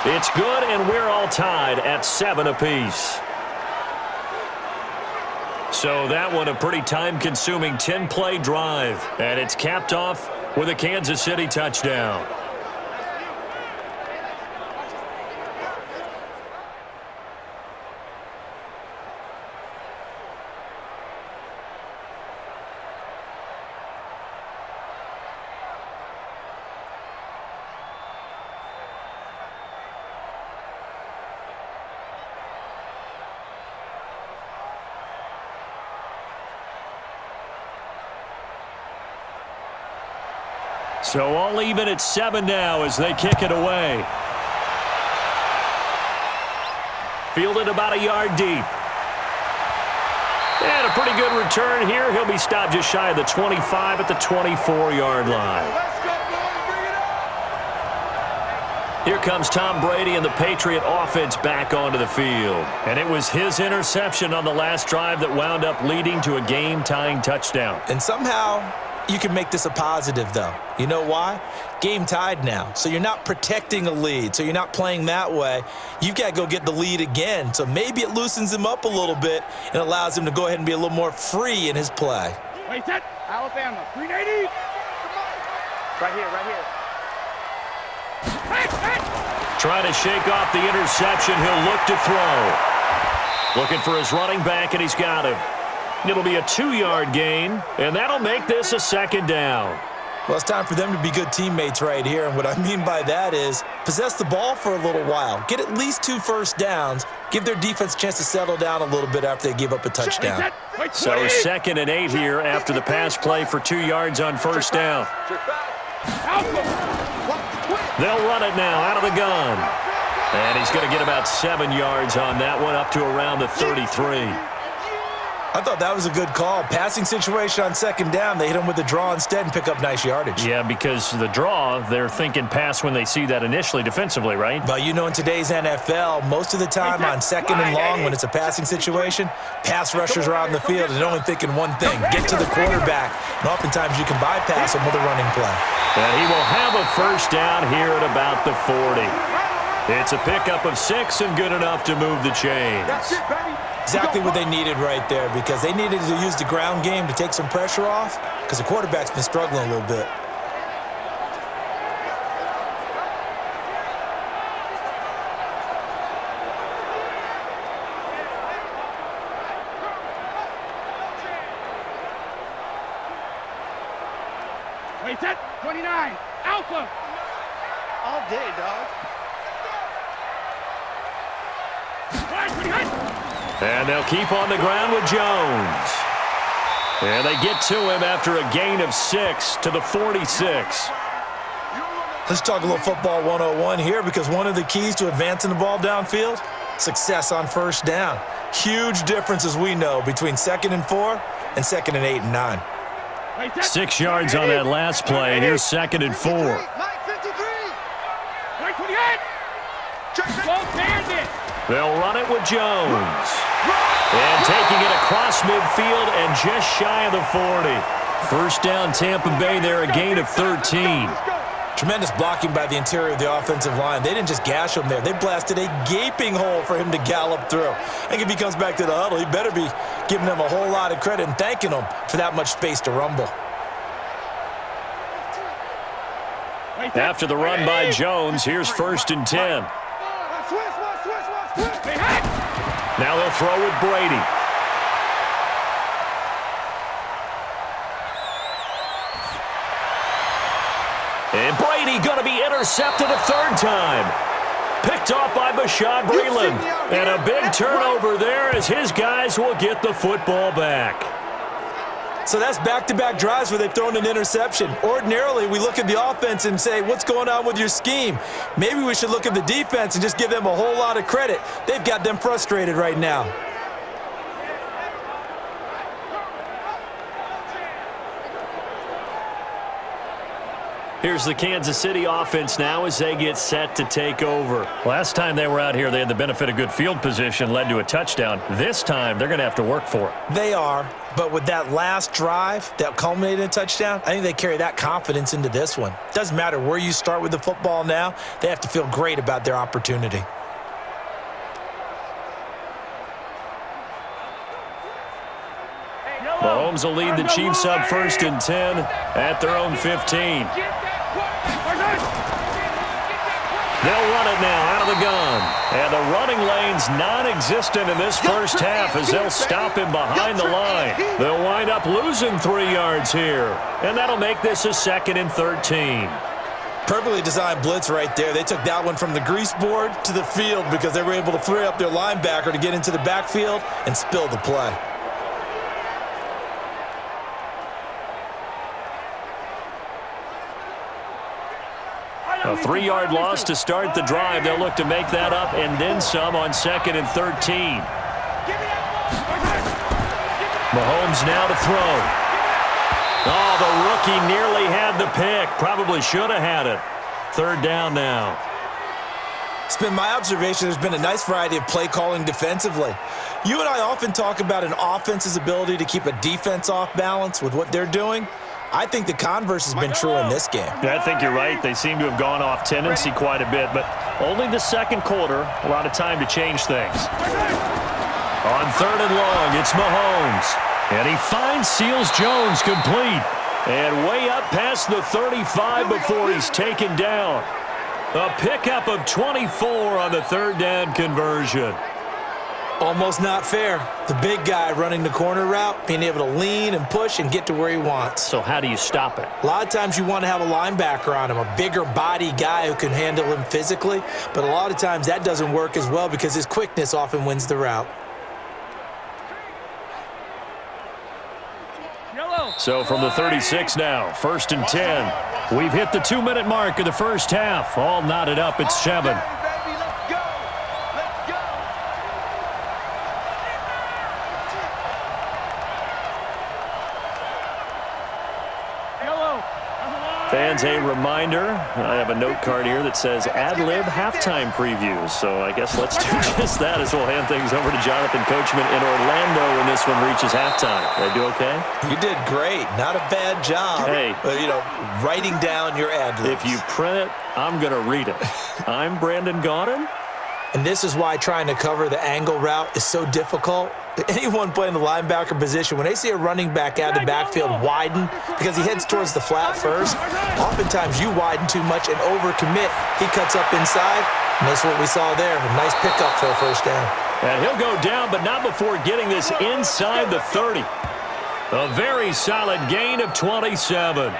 It's good, and we're all tied at 7 apiece. So that one a pretty time-consuming 10-play drive, and it's capped off with a Kansas City touchdown. So all even at 7 now as they kick it away. Fielded about a yard deep. And a pretty good return here. He'll be stopped just shy of the 25 at the 24-yard line. Here comes Tom Brady and the Patriot offense back onto the field. And it was his interception on the last drive that wound up leading to a game-tying touchdown. And somehow you can make this a positive, though. You know why? Game tied now. So you're not protecting a lead. So you're not playing that way. You've got to go get the lead again. So maybe it loosens him up a little bit and allows him to go ahead and be a little more free in his play. Wait, set. Alabama. 380. Right here, right here. Trying to shake off the interception. He'll look to throw. Looking for his running back, and he's got him. It'll be a 2-yard gain, and that'll make this a second down. Well, it's time for them to be good teammates right here, and what I mean by that is possess the ball for a little while. Get at least 2 first downs. Give their defense a chance to settle down a little bit after they give up a touchdown. So 2nd and 8 here after the pass play for 2 yards on first down. They'll run it now out of the gun. And he's going to get about 7 yards on that one, up to around the 33. I thought that was a good call. Passing situation on 2nd down. They hit him with the draw instead and pick up nice yardage. Yeah, because the draw, they're thinking pass when they see that initially defensively, right? But you know, in today's NFL, most of the time on 2nd and long, when it's a passing situation, pass rushers are out in the field and only thinking one thing, get to the quarterback. And oftentimes you can bypass him with a running play. And he will have a first down here at about the 40. It's a pickup of 6 and good enough to move the chains. Exactly what they needed right there, because they needed to use the ground game to take some pressure off, because the quarterback's been struggling a little bit. Wait, set. 29. Alpha. All day, dog. And they'll keep on the ground with Jones. And they get to him after a gain of 6 to the 46. Let's talk a little football 101 here, because one of the keys to advancing the ball downfield, success on first down. Huge difference, as we know, between 2nd and 4 and 2nd and 8 and 9. 6 yards on that last play. Here's 2nd and 4. They'll run it with Jones. And taking it across midfield and just shy of the 40. First down, Tampa Bay there, a gain of 13. Tremendous blocking by the interior of the offensive line. They didn't just gash him there. They blasted a gaping hole for him to gallop through. I think if he comes back to the huddle, he better be giving them a whole lot of credit and thanking them for that much space to rumble. After the run by Jones, here's 1st and 10. Now they'll throw with Brady. And Brady going to be intercepted a 3rd time. Picked off by Bashaud Breeland. And a big turnover there as his guys will get the football back. So that's back-to-back drives where they've thrown an interception. Ordinarily, we look at the offense and say, what's going on with your scheme? Maybe we should look at the defense and just give them a whole lot of credit. They've got them frustrated right now. Here's the Kansas City offense now as they get set to take over. Last time they were out here, they had the benefit of good field position, led to a touchdown. This time, they're going to have to work for it. They are, but with that last drive that culminated in a touchdown, I think they carry that confidence into this one. Doesn't matter where you start with the football now, they have to feel great about their opportunity. Mahomes will lead the Chiefs up 1st and 10 at their own 15. They'll run it now out of the gun. And the running lane's non-existent in this first half as they'll stop him behind the line. They'll wind up losing 3 yards here. And that'll make this a 2nd and 13. Perfectly designed blitz right there. They took that one from the grease board to the field because they were able to free up their linebacker to get into the backfield and spill the play. A 3-yard loss to start the drive. They'll look to make that up and then some on 2nd and 13. Mahomes now to throw. Oh, the rookie nearly had the pick. Probably should have had it. 3rd down now. It's been my observation there's been a nice variety of play calling defensively. You and I often talk about an offense's ability to keep a defense off balance with what they're doing. I think the converse has been true in this game. Yeah, I think you're right. They seem to have gone off tendency quite a bit, but only the 2nd quarter, a lot of time to change things. On 3rd and long, it's Mahomes. And he finds Seals-Jones complete. And way up past the 35 before he's taken down. A pickup of 24 on the 3rd down conversion. Almost not fair. The big guy running the corner route, being able to lean and push and get to where he wants. So how do you stop it? A lot of times you want to have a linebacker on him, a bigger body guy who can handle him physically. But a lot of times that doesn't work as well because his quickness often wins the route. So from the 36 now, 1st and 10. We've hit the 2-minute mark of the first half. All knotted up at 7. Fans, a reminder, I have a note card here that says ad-lib halftime previews. So I guess let's do just that as we'll hand things over to Jonathan Coachman in Orlando when this one reaches halftime. Did I do okay? You did great. Not a bad job. Hey. Writing down your ad-libs. If you print it, I'm going to read it. I'm Brandon Gaudin. And this is why trying to cover the angle route is so difficult. Anyone playing the linebacker position, when they see a running back out of the backfield widen because he heads towards the flat first, oftentimes you widen too much and overcommit. He cuts up inside, and that's what we saw there. A nice pickup for a 1st down. And he'll go down, but not before getting this inside the 30. A very solid gain of 27.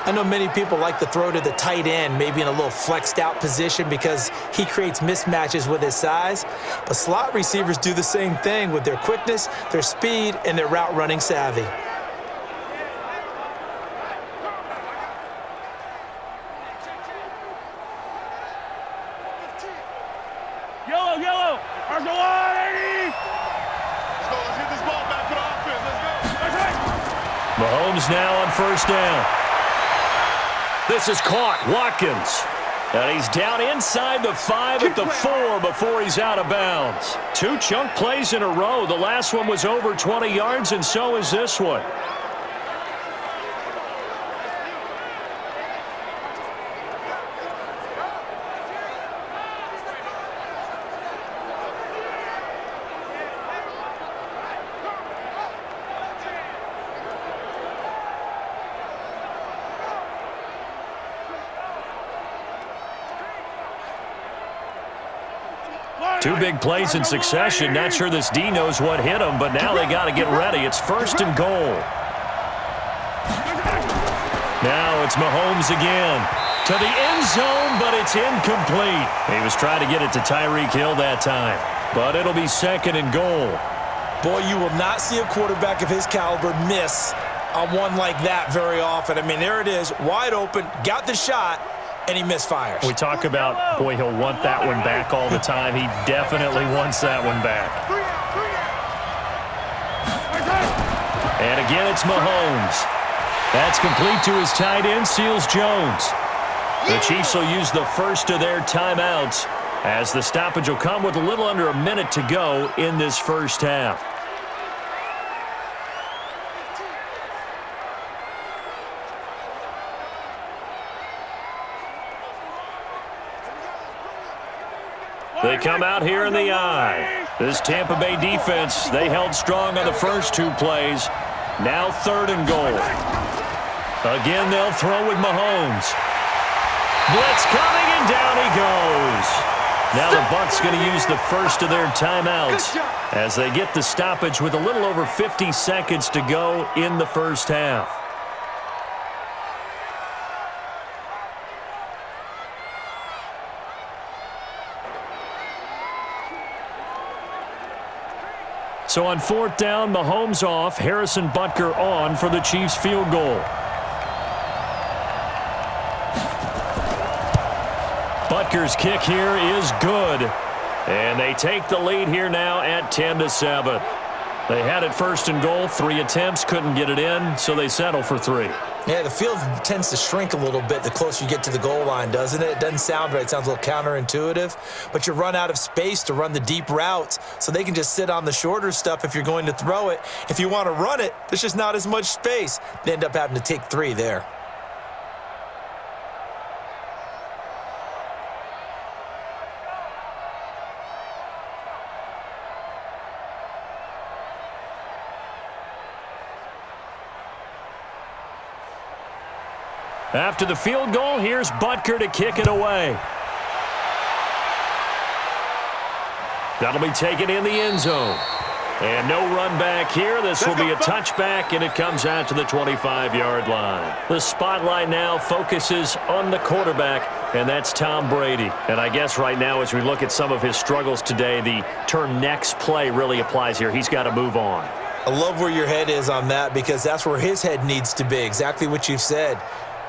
I know many people like to throw to the tight end, maybe in a little flexed out position because he creates mismatches with his size. But slot receivers do the same thing with their quickness, their speed, and their route running savvy. Yellow. Arsenal 180. Let's hit this ball back for the offense. Let's go. Mahomes now on 1st down. This is caught. Watkins. And he's down inside the 5 at the 4 before he's out of bounds. 2 chunk plays in a row. The last one was over 20 yards, and so is this one. Two big plays in succession. Not sure this D knows what hit him, but now they got to get ready. It's 1st and goal. Now it's Mahomes again. To the end zone, but it's incomplete. He was trying to get it to Tyreek Hill that time, but it'll be 2nd and goal. Boy, you will not see a quarterback of his caliber miss on one like that very often. I mean, there it is, wide open, got the shot, and he misfires. We talk about, boy, he'll want that one back all the time. He definitely wants that one back. And again, it's Mahomes. That's complete to his tight end, Seals-Jones. The Chiefs will use the first of their timeouts as the stoppage will come with a little under a minute to go in this first half. They come out here in the eye. This Tampa Bay defense, they held strong on the first 2 plays. Now 3rd and goal. Again, they'll throw with Mahomes. Blitz coming, and down he goes. Now the Bucs going to use the first of their timeouts as they get the stoppage with a little over 50 seconds to go in the first half. So on 4th down, Mahomes off, Harrison Butker on for the Chiefs field goal. Butker's kick here is good. And they take the lead here now at 10-7. They had it first and goal, 3 attempts, couldn't get it in, so they settle for 3. Yeah, the field tends to shrink a little bit the closer you get to the goal line, doesn't it? It doesn't sound right. It sounds a little counterintuitive. But you run out of space to run the deep routes, so they can just sit on the shorter stuff if you're going to throw it. If you want to run it, there's just not as much space. They end up having to take 3 there. After the field goal, here's Butker to kick it away. That'll be taken in the end zone. And no run back here. This will be a touchback, and it comes out to the 25-yard line. The spotlight now focuses on the quarterback, and that's Tom Brady. And I guess right now, as we look at some of his struggles today, the term next play really applies here. He's got to move on. I love where your head is on that, because that's where his head needs to be, exactly what you've said.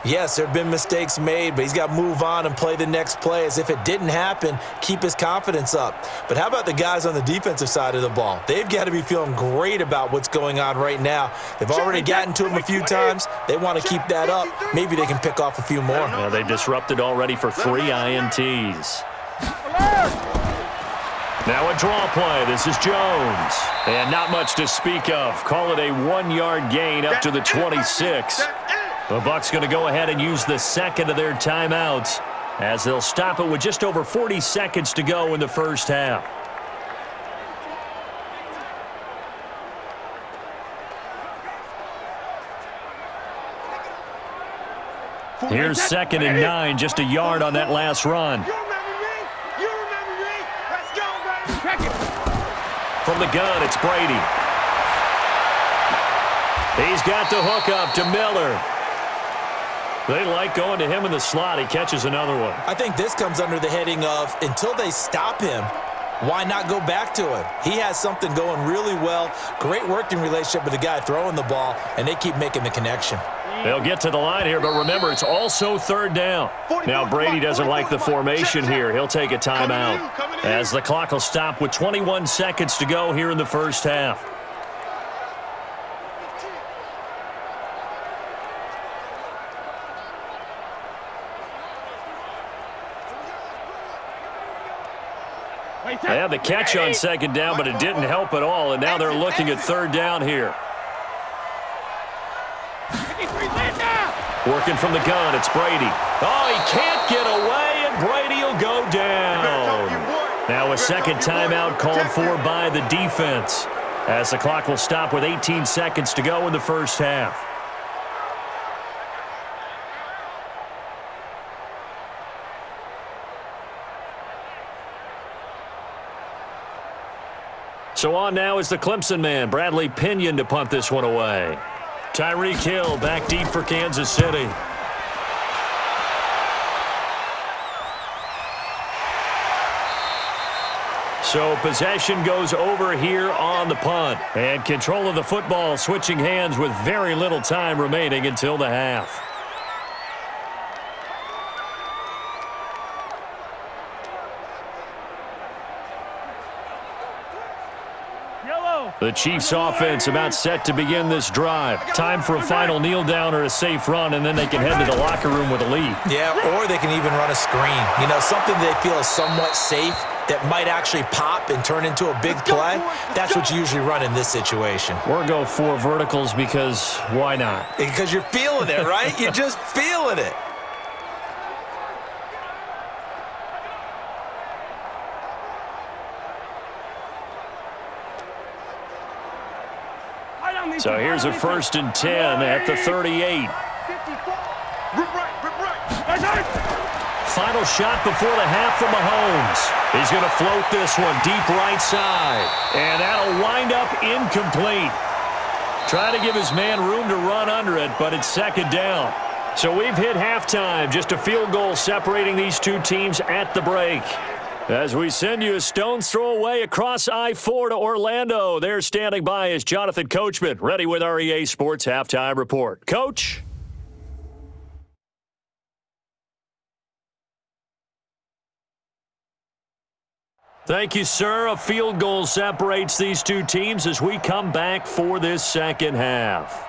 Yes, there have been mistakes made, but he's got to move on and play the next play as if it didn't happen, keep his confidence up. But how about the guys on the defensive side of the ball? They've got to be feeling great about what's going on right now. They've already gotten to him a few times. They want to keep that up. Maybe they can pick off a few more. Well, they've disrupted already for 3 INTs. Now a draw play. This is Jones. And not much to speak of. Call it a 1-yard gain up to the 26. The Bucs going to go ahead and use the second of their timeouts as they'll stop it with just over 40 seconds to go in the first half. Here's 2nd and 9, just a yard on that last run. From the gun, it's Brady. He's got the hook up to Miller. They like going to him in the slot. He catches another one. I think this comes under the heading of, until they stop him, why not go back to him? He has something going really well. Great working relationship with the guy throwing the ball, and they keep making the connection. They'll get to the line here, but remember, it's also 3rd down. Now, Brady doesn't like the formation here. He'll take a timeout as the clock will stop with 21 seconds to go here in the first half. They had the catch on 2nd down, but it didn't help at all, and now they're looking at 3rd down here. Working from the gun, it's Brady. Oh, he can't get away, and Brady will go down. Now a second timeout called for by the defense, as the clock will stop with 18 seconds to go in the first half. So on now is the Clemson man, Bradley Pinion, to punt this one away. Tyreek Hill back deep for Kansas City. So possession goes over here on the punt. And control of the football switching hands with very little time remaining until the half. The Chiefs offense about set to begin this drive. Time for a final kneel down or a safe run, and then they can head to the locker room with a lead. Yeah, or they can even run a screen. You know, something they feel is somewhat safe that might actually pop and turn into a big play. That's what you usually run in this situation. Or go 4 verticals because why not? Because you're feeling it, right? You're just feeling it. So here's a 1st and 10 at the 38. Final shot before the half from Mahomes. He's going to float this one deep right side. And that'll wind up incomplete. Try to give his man room to run under it, but it's 2nd down. So we've hit halftime. Just a field goal separating these two teams at the break. As we send you a stone's throw away across I-4 to Orlando. There standing by is Jonathan Coachman, ready with our EA Sports Halftime Report. Coach? Thank you, sir. A field goal separates these two teams as we come back for this second half.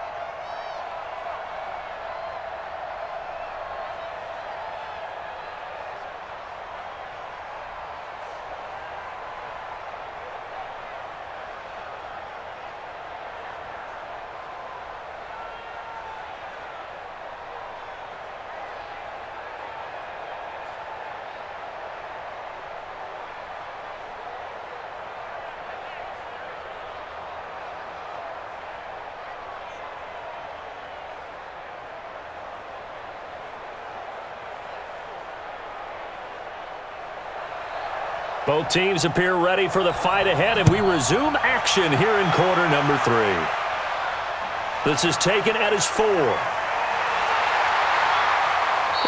Both teams appear ready for the fight ahead, and we resume action here in quarter number 3. This is taken at his 4.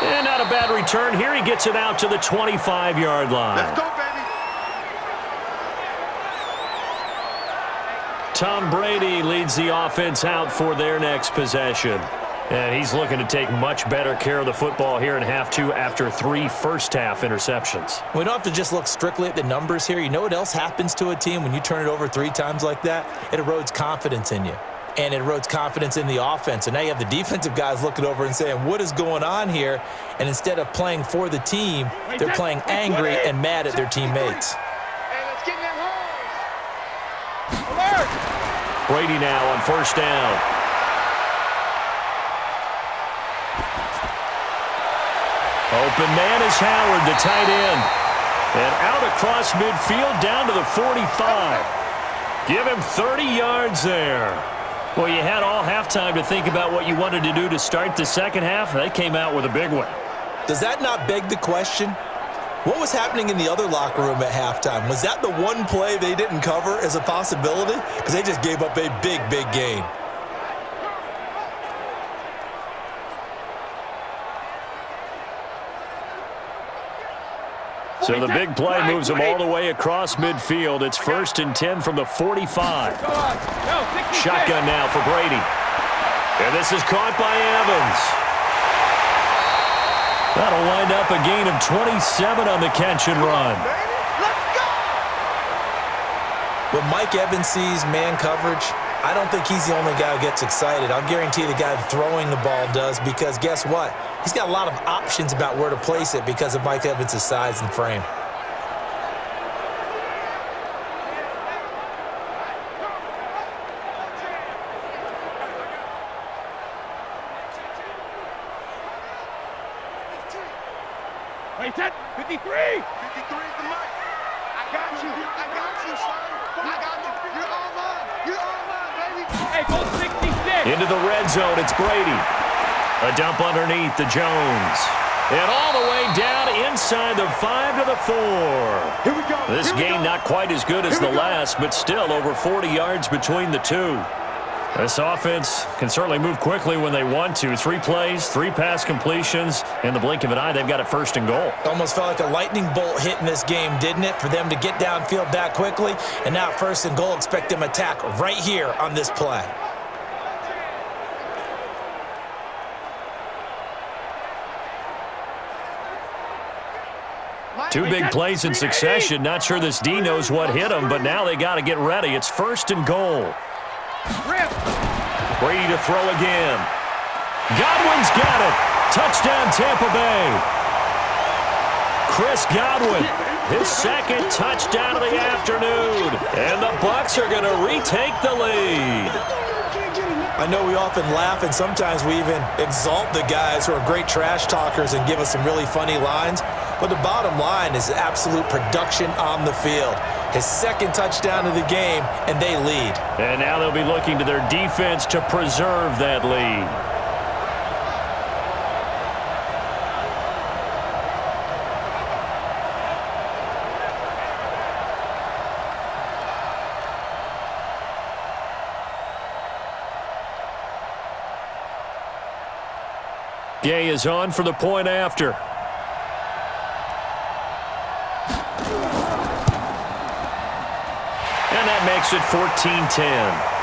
And not a bad return here. He gets it out to the 25-yard line. Let's go, baby. Tom Brady leads the offense out for their next possession. And he's looking to take much better care of the football here in half 2 after 3 first-half interceptions. We don't have to just look strictly at the numbers here. You know what else happens to a team when you turn it over 3 times like that? It erodes confidence in you. And it erodes confidence in the offense. And now you have the defensive guys looking over and saying, what is going on here? And instead of playing for the team, they're playing angry and mad at their teammates. Hey, let's get in that hole. Alert! Brady now on first down. Open man is Howard, the tight end. And out across midfield down to the 45. Give him 30 yards there. Well, you had all halftime to think about what you wanted to do to start the second half. They came out with a big one. Does that not beg the question? What was happening in the other locker room at halftime? Was that the one play they didn't cover as a possibility? Because they just gave up a big, big gain. So the big play moves them all the way across midfield. It's 1st and 10 from the 45. Shotgun now for Brady. And this is caught by Evans. That'll wind up a gain of 27 on the catch and run. When Mike Evans sees man coverage, I don't think he's the only guy who gets excited. I'll guarantee the guy throwing the ball does, because guess what? He's got a lot of options about where to place it because of Mike Evans' size and frame. Wait, 10, 53! 53 is the mark. I got you, son. I got you. You're all mine. You're all mine, baby. Hey, go 66. Into the red zone, it's Brady. A dump underneath to Jones. And all the way down inside the 5 to the 4. Here we go. This gain not quite as good as the last, but still over 40 yards between the two. This offense can certainly move quickly when they want to. 3 plays, 3 pass completions. In the blink of an eye, they've got it 1st and goal. Almost felt like a lightning bolt hit in this game, didn't it? For them to get downfield that quickly. And now 1st and goal, expect them to attack right here on this play. Two big plays in succession. Not sure this D knows what hit him, but now they got to get ready. It's 1st and goal. Brady to throw again. Godwin's got it. Touchdown, Tampa Bay. Chris Godwin, his 2nd touchdown of the afternoon. And the Bucs are going to retake the lead. I know we often laugh, and sometimes we even exalt the guys who are great trash talkers and give us some really funny lines. But the bottom line is absolute production on the field. His 2nd touchdown of the game, and they lead. And now they'll be looking to their defense to preserve that lead. Gay is on for the point after. And that makes it 14-10.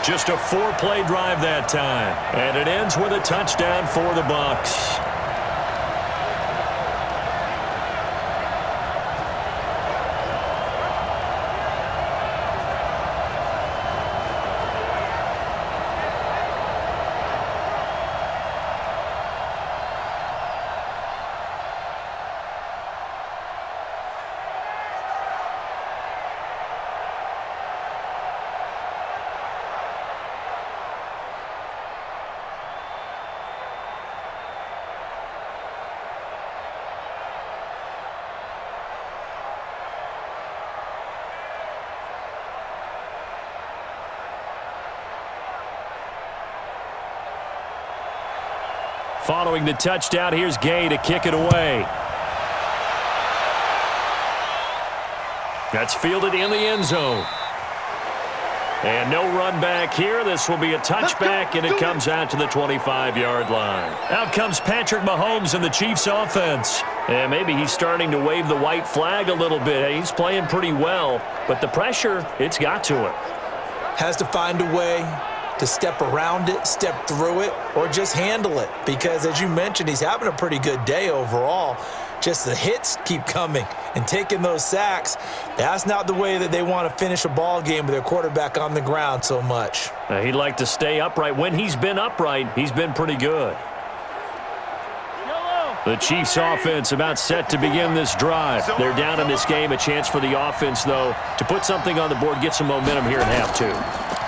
Just a 4-play drive that time. And it ends with a touchdown for the Bucs. Following the touchdown, here's Gay to kick it away. That's fielded in the end zone. And no run back here. This will be a touchback, and it comes out to the 25-yard line. Out comes Patrick Mahomes in the Chiefs' offense. And maybe he's starting to wave the white flag a little bit. He's playing pretty well, but the pressure, it's got to him. Has to find a way to step around it, step through it, or just handle it. Because, as you mentioned, he's having a pretty good day overall. Just the hits keep coming and taking those sacks. That's not the way that they want to finish a ball game with their quarterback on the ground so much. He'd like to stay upright. When he's been upright, he's been pretty good. The Chiefs offense about set to begin this drive. They're down in this game. A chance for the offense, though, to put something on the board, get some momentum here in half two.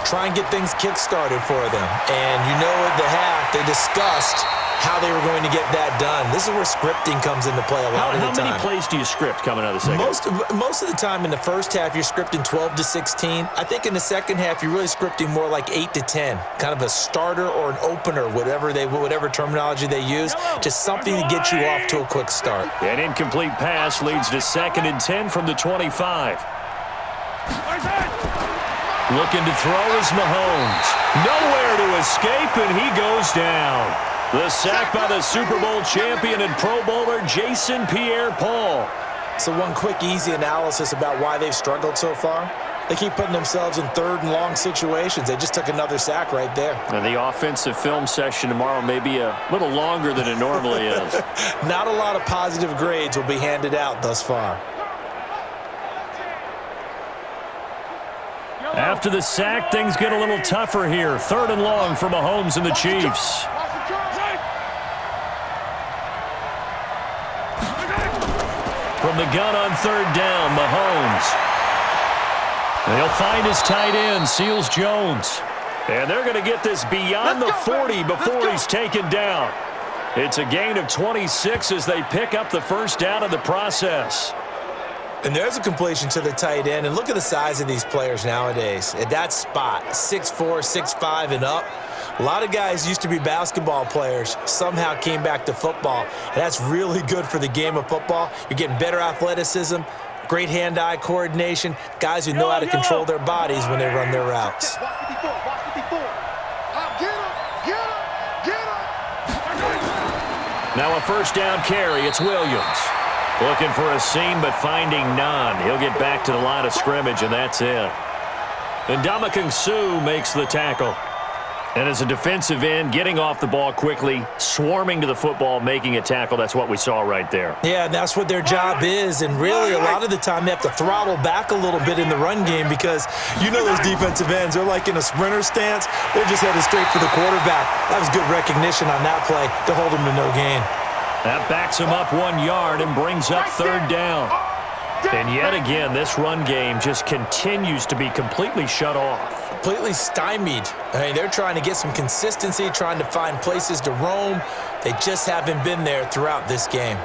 Try and get things kick-started for them. And you know at the half, they discussed how they were going to get that done. This is where scripting comes into play a lot of the time. How many plays do you script coming out of the second? Most of the time in the first half, you're scripting 12 to 16. I think in the second half, you're really scripting more like 8 to 10. Kind of a starter or an opener, whatever terminology they use. Just something to get you off to a quick start. An incomplete pass leads to 2nd and 10 from the 25. Looking to throw is Mahomes. Nowhere to escape, and he goes down. The sack by the Super Bowl champion and Pro Bowler Jason Pierre-Paul. So one quick, easy analysis about why they've struggled so far. They keep putting themselves in 3rd and long situations. They just took another sack right there. And the offensive film session tomorrow may be a little longer than it normally is. Not a lot of positive grades will be handed out thus far. After the sack, things get a little tougher here. 3rd and long for Mahomes and the Chiefs. From the gun on 3rd down, Mahomes. They'll find his tight end, Seals Jones. And they're going to get this beyond the 40 before he's taken down. It's a gain of 26 as they pick up the first down in the process. And there's a completion to the tight end. And look at the size of these players nowadays. At that spot, 6'4", 6'5", and up. A lot of guys used to be basketball players, somehow came back to football. And that's really good for the game of football. You're getting better athleticism, great hand-eye coordination, guys who know how to control their bodies when they run their routes. Now a first down carry. It's Williams. Looking for a seam, but finding none. He'll get back to the line of scrimmage, and that's it. And Ndamukong Suh makes the tackle. And as a defensive end, getting off the ball quickly, swarming to the football, making a tackle, that's what we saw right there. Yeah, and that's what their job is. And really, a lot of the time, they have to throttle back a little bit in the run game because you know those defensive ends, they're like in a sprinter stance. They're just headed straight for the quarterback. That was good recognition on that play to hold him to no gain. That backs him up 1 yard and brings up 3rd down. And yet again, this run game just continues to be completely shut off. Completely stymied. I mean, they're trying to get some consistency, trying to find places to roam. They just haven't been there throughout this game.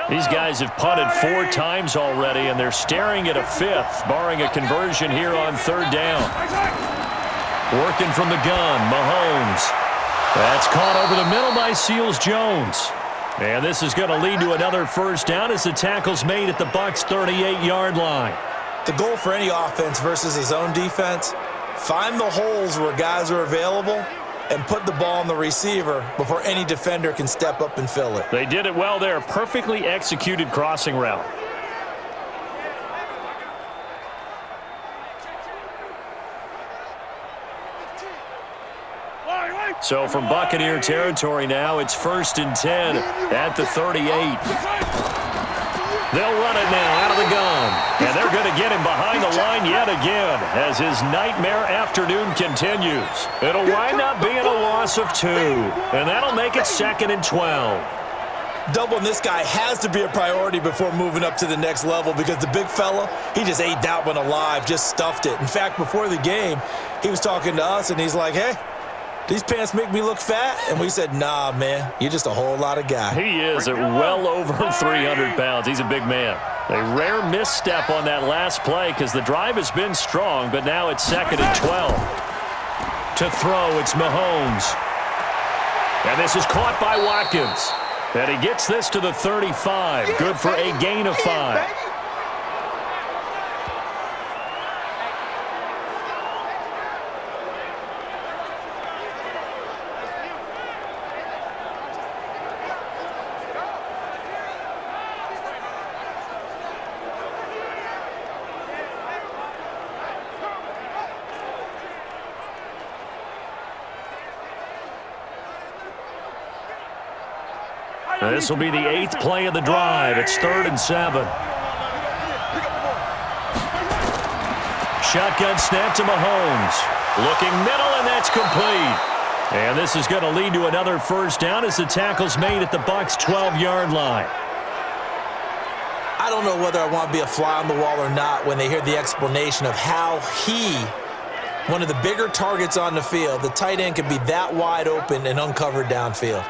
These guys have punted 4 times already, and they're staring at a 5th, barring a conversion here on 3rd down. Working from the gun, Mahomes. That's caught over the middle by Seals Jones. And this is going to lead to another first down as the tackle's made at the Bucs' 38-yard line. The goal for any offense versus his own defense, find the holes where guys are available and put the ball on the receiver before any defender can step up and fill it. They did it well there. Perfectly executed crossing route. So from Buccaneer territory now, it's 1st and 10 at the 38. They'll run it now out of the gun. And they're going to get him behind the line yet again as his nightmare afternoon continues. It'll wind up being a loss of 2. And that'll make it 2nd and 12. Doubling this guy has to be a priority before moving up to the next level because the big fella, he just ate that one alive, just stuffed it. In fact, before the game, he was talking to us, and he's like, hey, These pants make me look fat. And we said, nah, man, you're just a whole lot of guy. He is at well over 300 pounds. He's a big man. A rare misstep on that last play because the drive has been strong, but now it's 2nd and 12. To throw, it's Mahomes. And this is caught by Watkins. And he gets this to the 35. Good for a gain of 5. This will be the 8th play of the drive. It's 3rd and 7. Shotgun snap to Mahomes. Looking middle, and that's complete. And this is going to lead to another first down as the tackle's made at the Bucs' 12-yard line. I don't know whether I want to be a fly on the wall or not when they hear the explanation of how one of the bigger targets on the field, the tight end could be that wide open and uncovered downfield.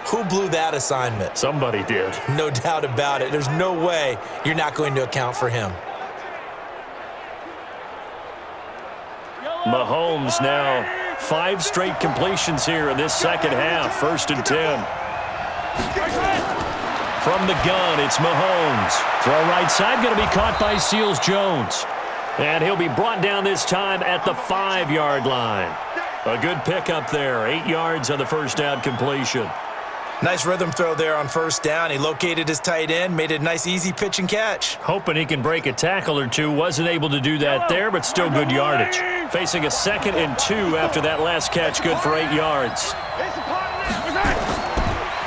Who blew that assignment? Somebody did. No doubt about it. There's no way you're not going to account for him. Mahomes now 5 straight completions here in this second half. 1st and 10. From the gun, it's Mahomes. Throw right side, going to be caught by Seals-Jones. And he'll be brought down this time at the 5-yard line. A good pickup there. 8 yards on the first down completion. Nice rhythm throw there on 1st down. He located his tight end, made it a nice, easy pitch and catch. Hoping he can break a tackle or two. Wasn't able to do that there, but still good yardage. Facing a 2nd and 2 after that last catch, good for 8 yards.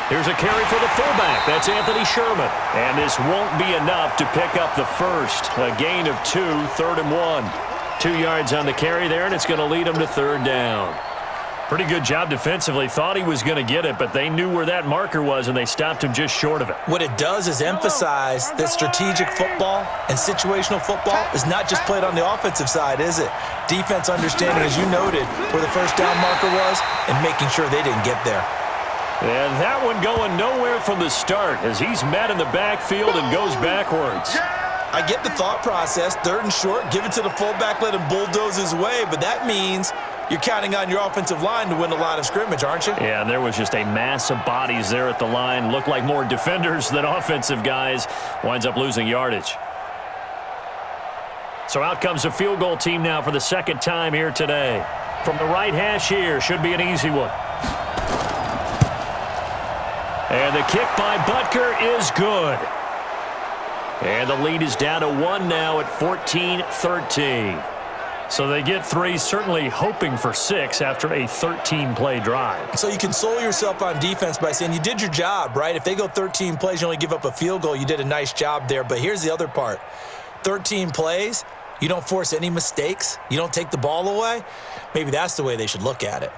Here's a carry for the fullback. That's Anthony Sherman. And this won't be enough to pick up the first. A gain of 2, 3rd and 1. 2 yards on the carry there, and it's going to lead him to 3rd down. Pretty good job defensively. Thought he was going to get it, but they knew where that marker was, and they stopped him just short of it. What it does is emphasize that strategic football and situational football is not just played on the offensive side, is it? Defense understanding, as you noted, where the first down marker was and making sure they didn't get there. And that one going nowhere from the start as he's met in the backfield and goes backwards. I get the thought process, 3rd and short, give it to the fullback, let him bulldoze his way, but that means you're counting on your offensive line to win the line of scrimmage, aren't you? Yeah, there was just a mass of bodies there at the line. Looked like more defenders than offensive guys. Winds up losing yardage. So out comes the field goal team now for the 2nd time here today. From the right hash here, should be an easy one. And the kick by Butker is good. And the lead is down to 1 now at 14-13. So they get 3, certainly hoping for 6 after a 13-play drive. So you console yourself on defense by saying you did your job, right? If they go 13 plays, you only give up a field goal, you did a nice job there. But here's the other part. 13 plays, you don't force any mistakes, you don't take the ball away. Maybe that's the way they should look at it.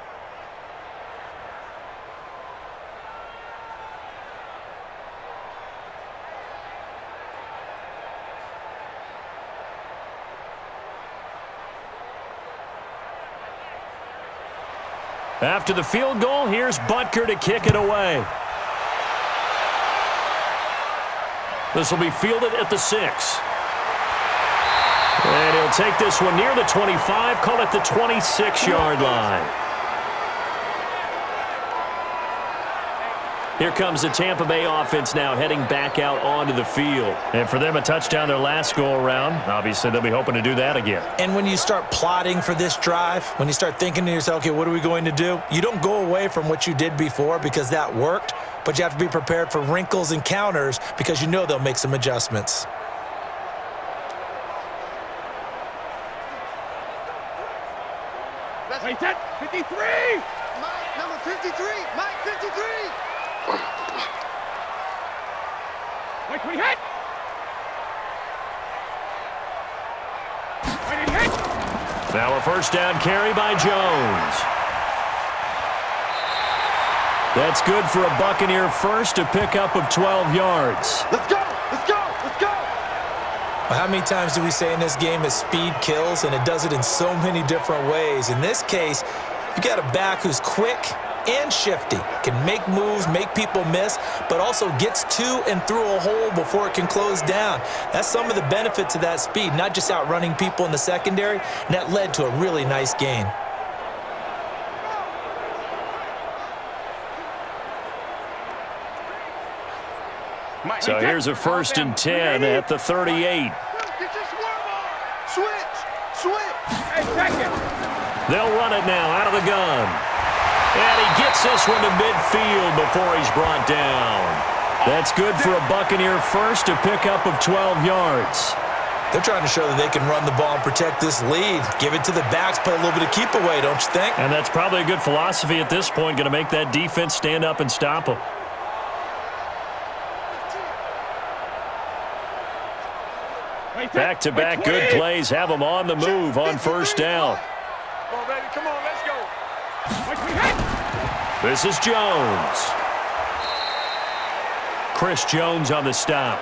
After the field goal, here's Butker to kick it away. This will be fielded at the 6. And he'll take this one near the 25, call it the 26-yard line. Here comes the Tampa Bay offense now heading back out onto the field. And for them, a touchdown their last go-around. Obviously, they'll be hoping to do that again. And when you start plotting for this drive, when you start thinking to yourself, okay, what are we going to do? You don't go away from what you did before because that worked, but you have to be prepared for wrinkles and counters because you know they'll make some adjustments. Wait, 53! Mike, number 53! Mike, 53! Wait, we hit! Wait, he hit! Now a first down carry by Jones. That's good for a Buccaneer first, a pickup of 12 yards. Let's go! Let's go! Let's go! Well, how many times do we say in this game that speed kills, and it does it in so many different ways? In this case, You got a back who's quick and shifty, can make moves, make people miss, but also gets to and through a hole before it can close down. That's some of the benefits of that speed, not just outrunning people in the secondary, and that led to a really nice gain. So here's a 1st and 10 at the 38. Switch. Hey, second. They'll run it now out of the gun. And he gets this one to midfield before he's brought down. That's good for a Buccaneer first, a pickup of 12 yards. They're trying to show that they can run the ball and protect this lead. Give it to the backs, play a little bit of keep away, don't you think? And that's probably a good philosophy at this point, going to make that defense stand up and stop them. Back-to-back good plays have them on the move on 1st down. Come on, baby. Come on, let's go. This is Jones. Chris Jones on the stop.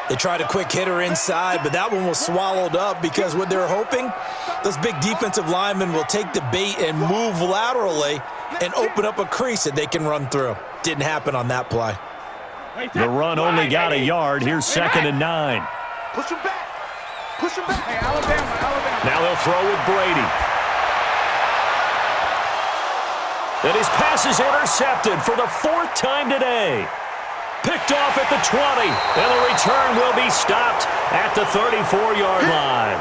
They tried a quick hitter inside, but that one was swallowed up because what they're hoping, those big defensive linemen will take the bait and move laterally and open up a crease that they can run through. Didn't happen on that play. The run only got a yard. Here's 2nd and 9. Push him back. Push him back. Hey, Alabama. Now they'll throw with Brady. And his pass is intercepted for the 4th time today. Picked off at the 20, and the return will be stopped at the 34-yard line.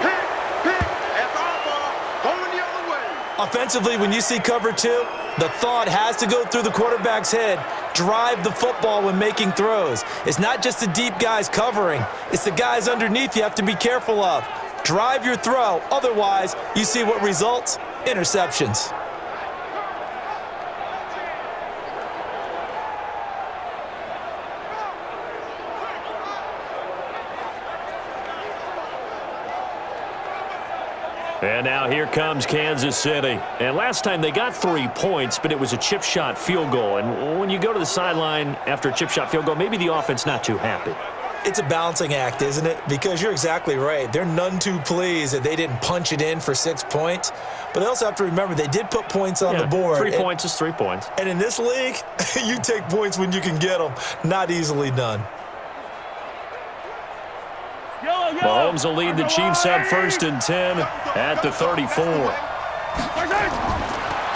That's our ball. Going the other way. Offensively, when you see cover 2, the thought has to go through the quarterback's head. Drive the football when making throws. It's not just the deep guys covering. It's the guys underneath you have to be careful of. Drive your throw. Otherwise, you see what results? Interceptions. And now here comes Kansas City. And last time they got 3 points, but it was a chip shot field goal. And when you go to the sideline after a chip shot field goal, maybe the offense not too happy. It's a balancing act, isn't it? Because you're exactly right. They're none too pleased that they didn't punch it in for 6 points. But they also have to remember they did put points on the board. 3 points is 3 points. And in this league, you take points when you can get them. Not easily done. Mahomes will lead the Chiefs up 1st and 10 at the 34.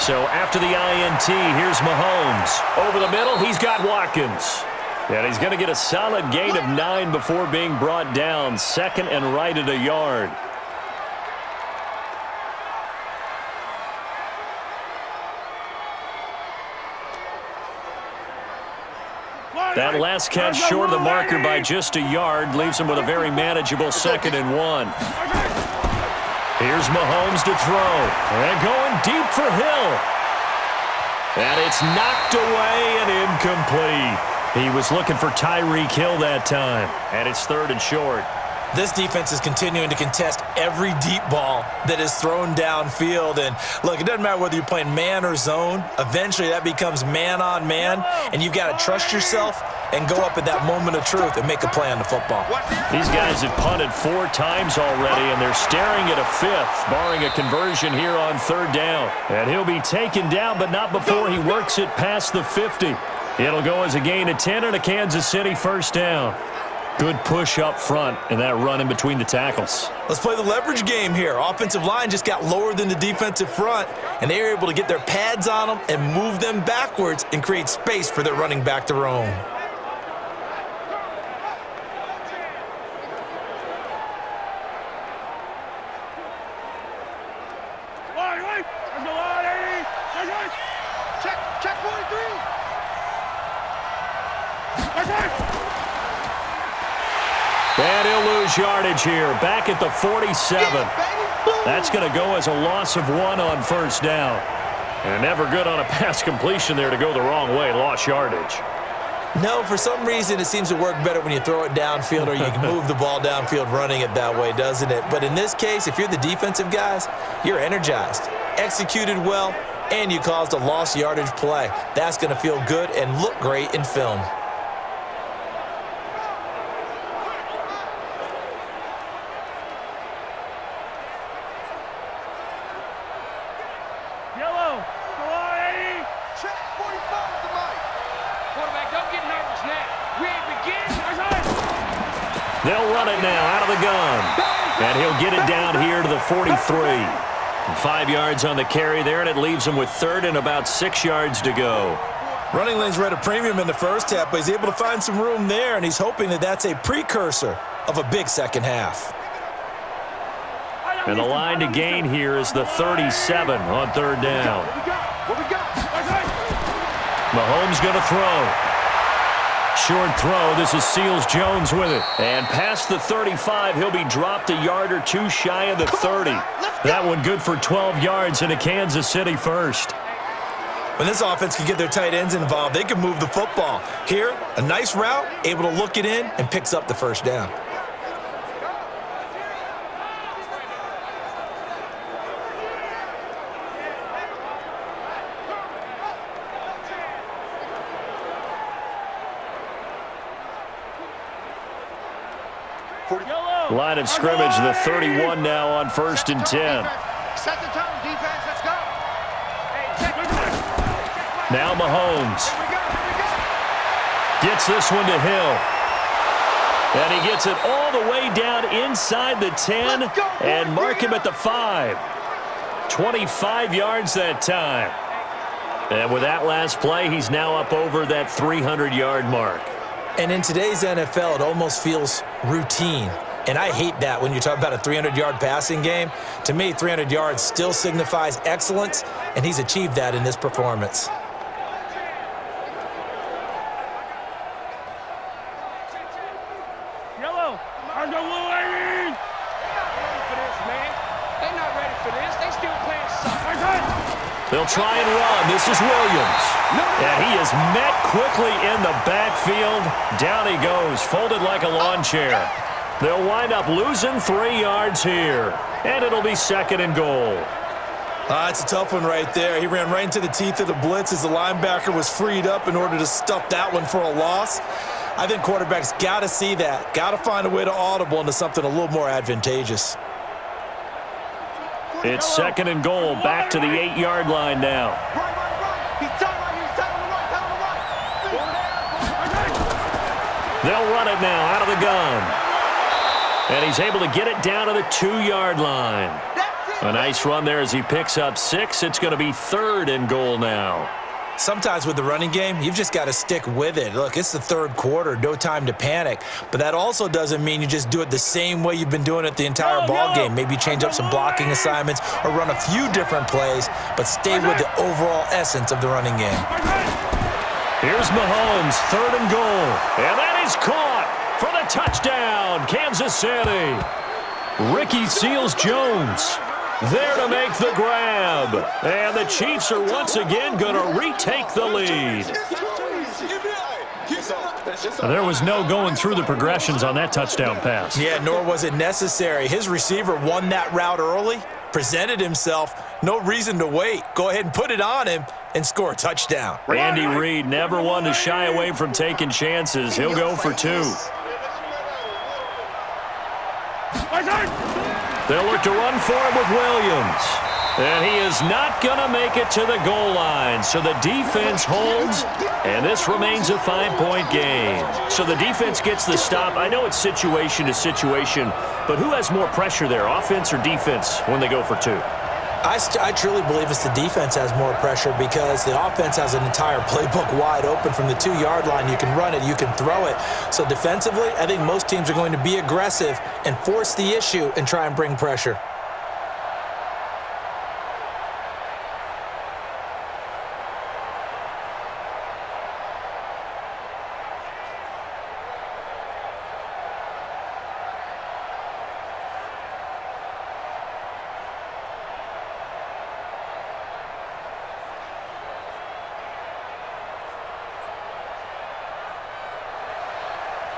So after the INT, here's Mahomes. Over the middle, he's got Watkins. And he's going to get a solid gain of 9 before being brought down. 2nd and right at a yard. That last catch short of the marker by just a yard leaves him with a very manageable 2nd and 1. Here's Mahomes to throw. And going deep for Hill. And it's knocked away and incomplete. He was looking for Tyreek Hill that time. And it's 3rd and short. This defense is continuing to contest every deep ball that is thrown downfield. And, look, it doesn't matter whether you're playing man or zone. Eventually, that becomes man on man. And you've got to trust yourself and go up at that moment of truth and make a play on the football. These guys have punted 4 times already, and they're staring at a 5th, barring a conversion here on 3rd down. And he'll be taken down, but not before he works it past the 50. It'll go as a gain of 10 and a Kansas City 1st down. Good push up front and that run in between the tackles. Let's play the leverage game here. Offensive line just got lower than the defensive front, and they were able to get their pads on them and move them backwards and create space for their running back to roam. Check 43. And he'll lose yardage here, back at the 47. That's going to go as a loss of 1 on 1st down. And never good on a pass completion there to go the wrong way, lost yardage. No, for some reason it seems to work better when you throw it downfield or you can move the ball downfield running it that way, doesn't it? But in this case, if you're the defensive guys, you're energized, executed well, and you caused a lost yardage play. That's going to feel good and look great in film. Yellow. They'll run it now out of the gun. And he'll get it down here to the 43. 5 yards on the carry there, and it leaves him with third and about 6 yards to go. Running lanes were at a premium in the first half, but he's able to find some room there, and he's hoping that that's a precursor of a big second half. And the line to gain here is the 37 on third down. Mahomes going to throw. Short throw. This is Seals-Jones with it. And past the 35, he'll be dropped a yard or two shy of the 30. That one good for 12 yards into Kansas City first. When this offense can get their tight ends involved, they can move the football. Here, a nice route, able to look it in, and picks up the first down. Line of scrimmage, the 31 now on 1st and 10. Set the tone, defense, let's go. Now Mahomes gets this one to Hill. And he gets it all the way down inside the 10 and mark him at the 5. 25 yards that time. And with that last play, he's now up over that 300-yard mark. And in today's NFL, it almost feels routine. And I hate that when you talk about a 300-yard passing game. To me, 300 yards still signifies excellence, and he's achieved that in this performance. Yellow, underway. They're not ready for this. They still playing suck. They'll try and run. This is Williams. And he is met quickly in the backfield. Down he goes, folded like a lawn chair. They'll wind up losing 3 yards here. And it'll be 2nd and goal. It's a tough one right there. He ran right into the teeth of the blitz as the linebacker was freed up in order to stuff that one for a loss. I think quarterbacks got to see that. Got to find a way to audible into something a little more advantageous. It's 2nd and goal, back to the 8-yard line now. They'll run it now out of the gun. And he's able to get it down to the 2-yard line. A nice run there as he picks up 6. It's going to be 3rd and goal now. Sometimes with the running game, you've just got to stick with it. Look, it's the 3rd quarter, no time to panic. But that also doesn't mean you just do it the same way you've been doing it the entire ball game. Maybe change up some blocking assignments or run a few different plays, but stay with the overall essence of the running game. Here's Mahomes, 3rd and goal. And that is caught for the touchdown, Kansas City. Ricky Seals-Jones there to make the grab. And the Chiefs are once again going to retake the lead. There was no going through the progressions on that touchdown pass. Yeah, nor was it necessary. His receiver won that route early, presented himself. No reason to wait. Go ahead and put it on him and score a touchdown. Andy Reid never one to shy away from taking chances. He'll go for 2. They'll look to run for him with Williams. And he is not going to make it to the goal line. So the defense holds, and this remains a 5-point game. So the defense gets the stop. I know it's situation to situation, but who has more pressure there, offense or defense, when they go for 2? I truly believe it's the defense has more pressure because the offense has an entire playbook wide open from the 2-yard line. You can run it, you can throw it. So defensively, I think most teams are going to be aggressive and force the issue and try and bring pressure.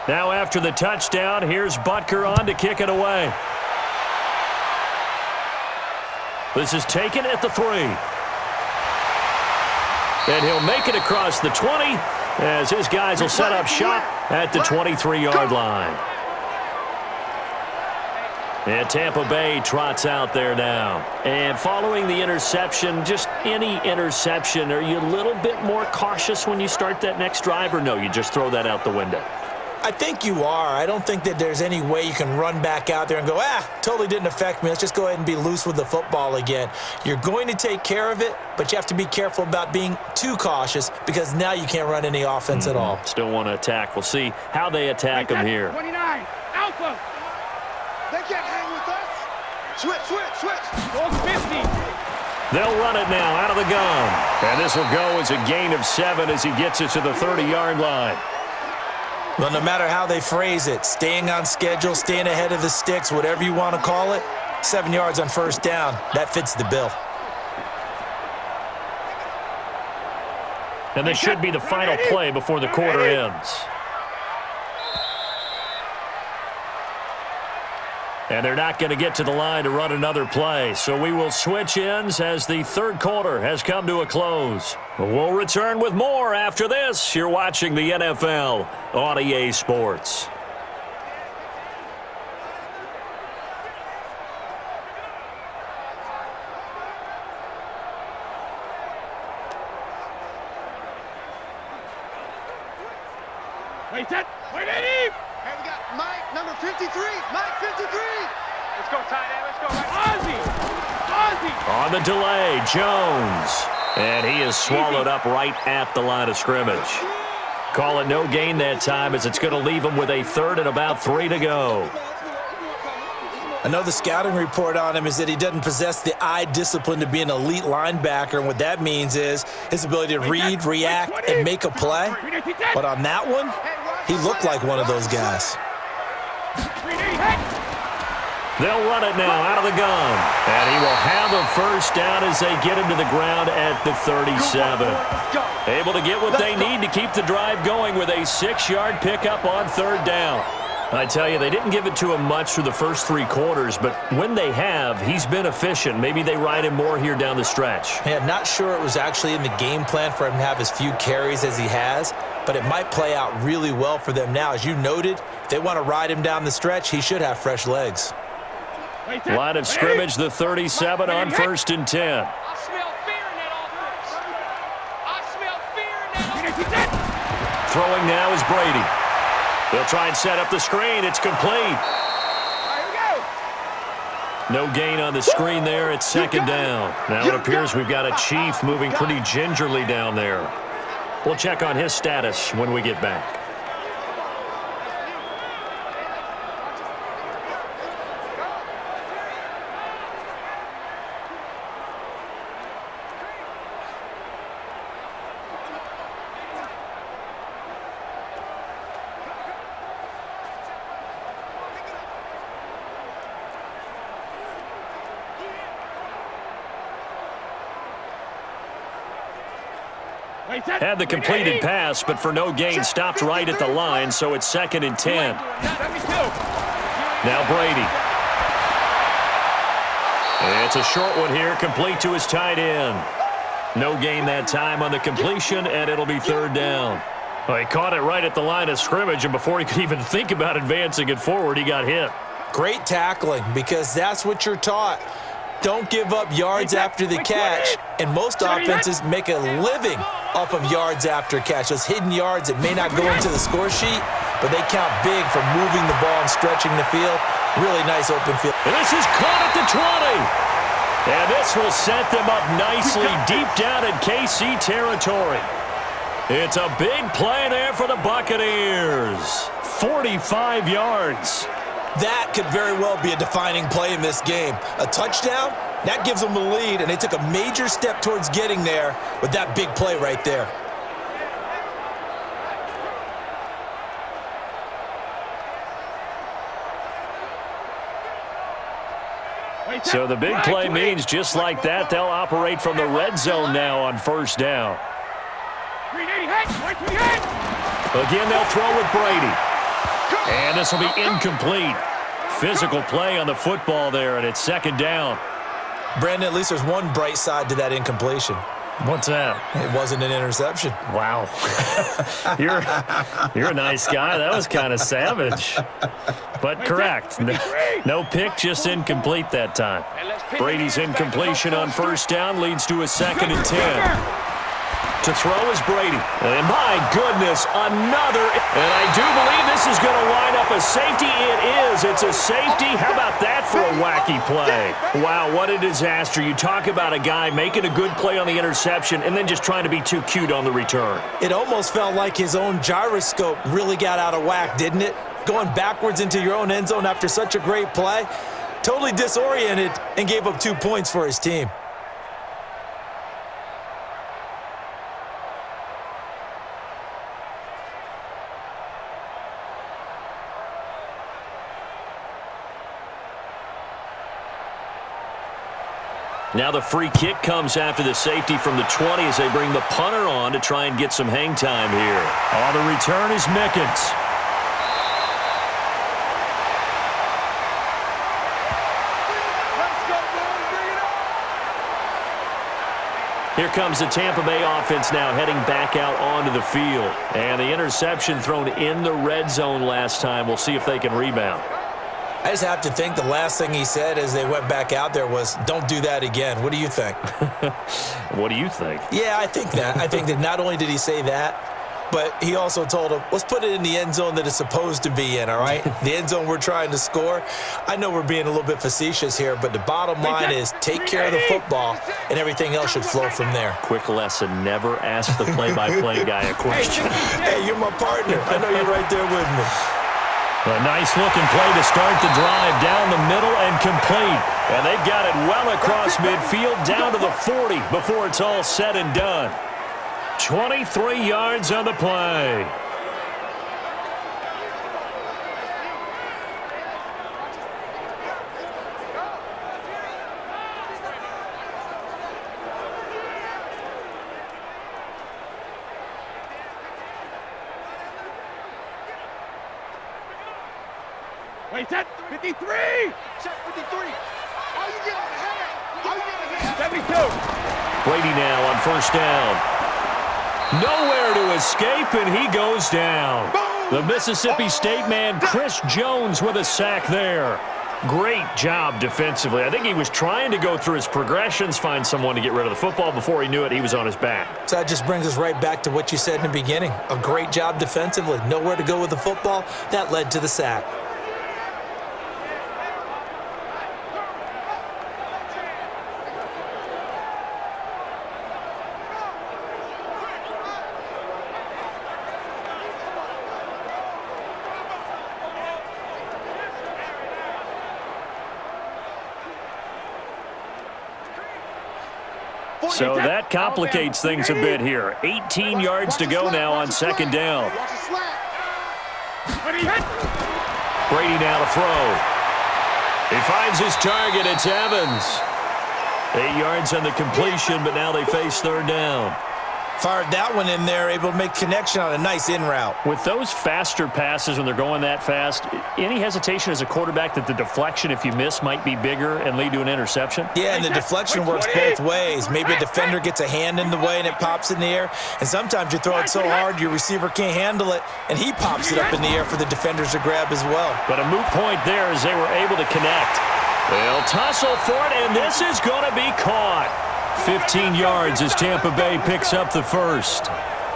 Now after the touchdown, here's Butker on to kick it away. This is taken at the 3. And he'll make it across the 20 as his guys will set up shop at the 23-yard line. And Tampa Bay trots out there now. And following the interception, just any interception, are you a little bit more cautious when you start that next drive, or no, you just throw that out the window? I think you are. I don't think that there's any way you can run back out there and go, totally didn't affect me. Let's just go ahead and be loose with the football again. You're going to take care of it, but you have to be careful about being too cautious because now you can't run any offense at all. Still want to attack. We'll see how they attack them here. 29, Alpha. They can't hang with us. Switch. Goal 50. They'll run it now out of the gun. And this will go as a gain of 7 as he gets it to the 30-yard line. Well, no matter how they phrase it, staying on schedule, staying ahead of the sticks, whatever you want to call it, 7 yards on first down, that fits the bill. And this should be the final play before the quarter ends. And they're not going to get to the line to run another play. So we will switch ends as the third quarter has come to a close. We'll return with more after this. You're watching the NFL on EA Sports. Wait, set. Wait, Eddie. Hey, we got Mike, number 53. Mike, 53. Let's go, tight end. Let's go. Ozzy. On the delay, Jones. And he is swallowed up right at the line of scrimmage. Call it no gain that time as it's going to leave him with a third and about 3 to go. I know the scouting report on him is that he doesn't possess the eye discipline to be an elite linebacker, and what that means is his ability to read, react, and make a play. But on that one, he looked like one of those guys. They'll run it now out of the gun. And he will have a first down as they get him to the ground at the 37. Able to get what they need to keep the drive going with a 6-yard pickup on third down. I tell you, they didn't give it to him much through the first 3 quarters, but when they have, he's been efficient. Maybe they ride him more here down the stretch. Yeah, not sure it was actually in the game plan for him to have as few carries as he has, but it might play out really well for them now. As you noted, if they want to ride him down the stretch, he should have fresh legs. Line of scrimmage, the 37 on 1st and 10. I smell fear in that offense. I smell fear in that offense. Throwing now is Brady. They'll try and set up the screen. It's complete. No gain on the screen there. It's second down. Now it appears we've got a Chief moving pretty gingerly down there. We'll check on his status when we get back. Had the completed pass, but for no gain, stopped right at the line, so it's 2nd and 10. Now Brady. It's a short one here, complete to his tight end. No gain that time on the completion, and it'll be 3rd down. Well, he caught it right at the line of scrimmage, and before he could even think about advancing it forward, he got hit. Great tackling, because that's what you're taught. Don't give up yards after the catch, and most offenses make a living off of yards after catch. Those hidden yards that may not go into the score sheet, but they count big for moving the ball and stretching the field. Really nice open field. And this is caught at the 20. And this will set them up nicely deep down in KC territory. It's a big play there for the Buccaneers. 45 yards. That could very well be a defining play in this game. A touchdown, that gives them the lead, and they took a major step towards getting there with that big play right there. So the big play means just like that, they'll operate from the red zone now on first down. Again, they'll throw with Brady. And this will be incomplete. Physical play on the football there, and it's 2nd down. Brandon, at least there's one bright side to that incompletion. What's that? It wasn't an interception. Wow. You're a nice guy. That was kind of savage. But correct. No pick, just incomplete that time. Brady's incompletion on first down leads to a 2nd and 10. To throw is Brady. And my goodness, another. And I do believe this is is going to line up a safety. It is. It's a safety. How about that for a wacky play? Wow, what a disaster. You talk about a guy making a good play on the interception and then just trying to be too cute on the return. It almost felt like his own gyroscope really got out of whack, didn't it? Going backwards into your own end zone after such a great play. Totally disoriented and gave up 2 points for his team. Now the free kick comes after the safety from the 20 as they bring the punter on to try and get some hang time here. Oh, the return is Mickens. Here comes the Tampa Bay offense now heading back out onto the field. And the interception thrown in the red zone last time. We'll see if they can rebound. I just have to think the last thing he said as they went back out there was, don't do that again. What do you think? What do you think? Yeah, I think that. I think that not only did he say that, but he also told him, let's put it in the end zone that it's supposed to be in, all right? The end zone we're trying to score. I know we're being a little bit facetious here, but the bottom line is take care of the football, and everything else should flow from there. Quick lesson, never ask the play-by-play guy a question. Hey, you're my partner. I know you're right there with me. A nice-looking play to start the drive down the middle and complete. And they've got it well across midfield down to the 40 before it's all said and done. 23 yards on the play. Wait, set 53! Check 53. How you get ahead? How you get ahead? 72! Brady now on first down. Nowhere to escape, and he goes down. The Mississippi State man, Chris Jones, with a sack there. Great job defensively. I think he was trying to go through his progressions, find someone to get rid of the football. Before he knew it, he was on his back. So that just brings us right back to what you said in the beginning. A great job defensively. Nowhere to go with the football. That led to the sack. So that complicates things a bit here. 18 yards to go now on second down. Brady now to throw. He finds his target. It's Evans. 8 yards on the completion, but now they face third down. Fired that one in there, able to make connection on a nice in route. With those faster passes when they're going that fast, any hesitation as a quarterback that the deflection, if you miss, might be bigger and lead to an interception? Yeah, and the deflection works both ways. Maybe a defender gets a hand in the way and it pops in the air, and sometimes you throw it so hard your receiver can't handle it, and he pops it up in the air for the defenders to grab as well. But a moot point there as they were able to connect. They'll tussle for it, and this is going to be caught. 15 yards as Tampa Bay picks up the first.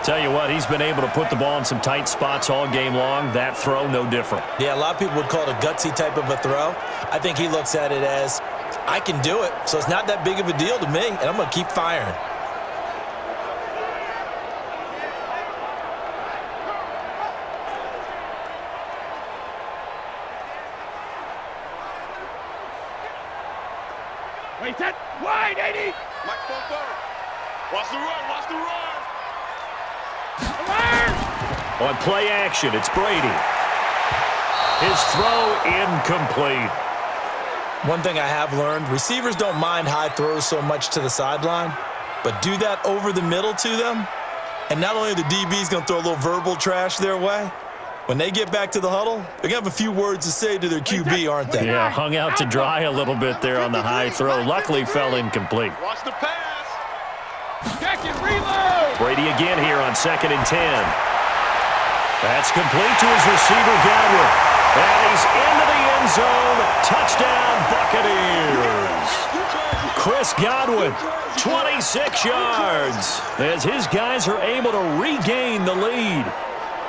Tell you what, he's been able to put the ball in some tight spots all game long. That throw, no different. Yeah, a lot of people would call it a gutsy type of a throw. I think he looks at it as, I can do it, so it's not that big of a deal to me, and I'm going to keep firing. Wait, set wide, 80! Mike Punter. Watch the run, watch the run. On play action, it's Brady. His throw incomplete. One thing I have learned, receivers don't mind high throws so much to the sideline, but do that over the middle to them, and not only are the DBs going to throw a little verbal trash their way, when they get back to the huddle, they're going to have a few words to say to their QB, aren't they? Yeah, hung out to dry a little bit there on the high throw. Luckily fell incomplete. Watch the pass. Check and reload! Brady again here on 2nd and 10. That's complete to his receiver, Godwin. And he's into the end zone. Touchdown, Buccaneers. Chris Godwin, 26 yards, as his guys are able to regain the lead.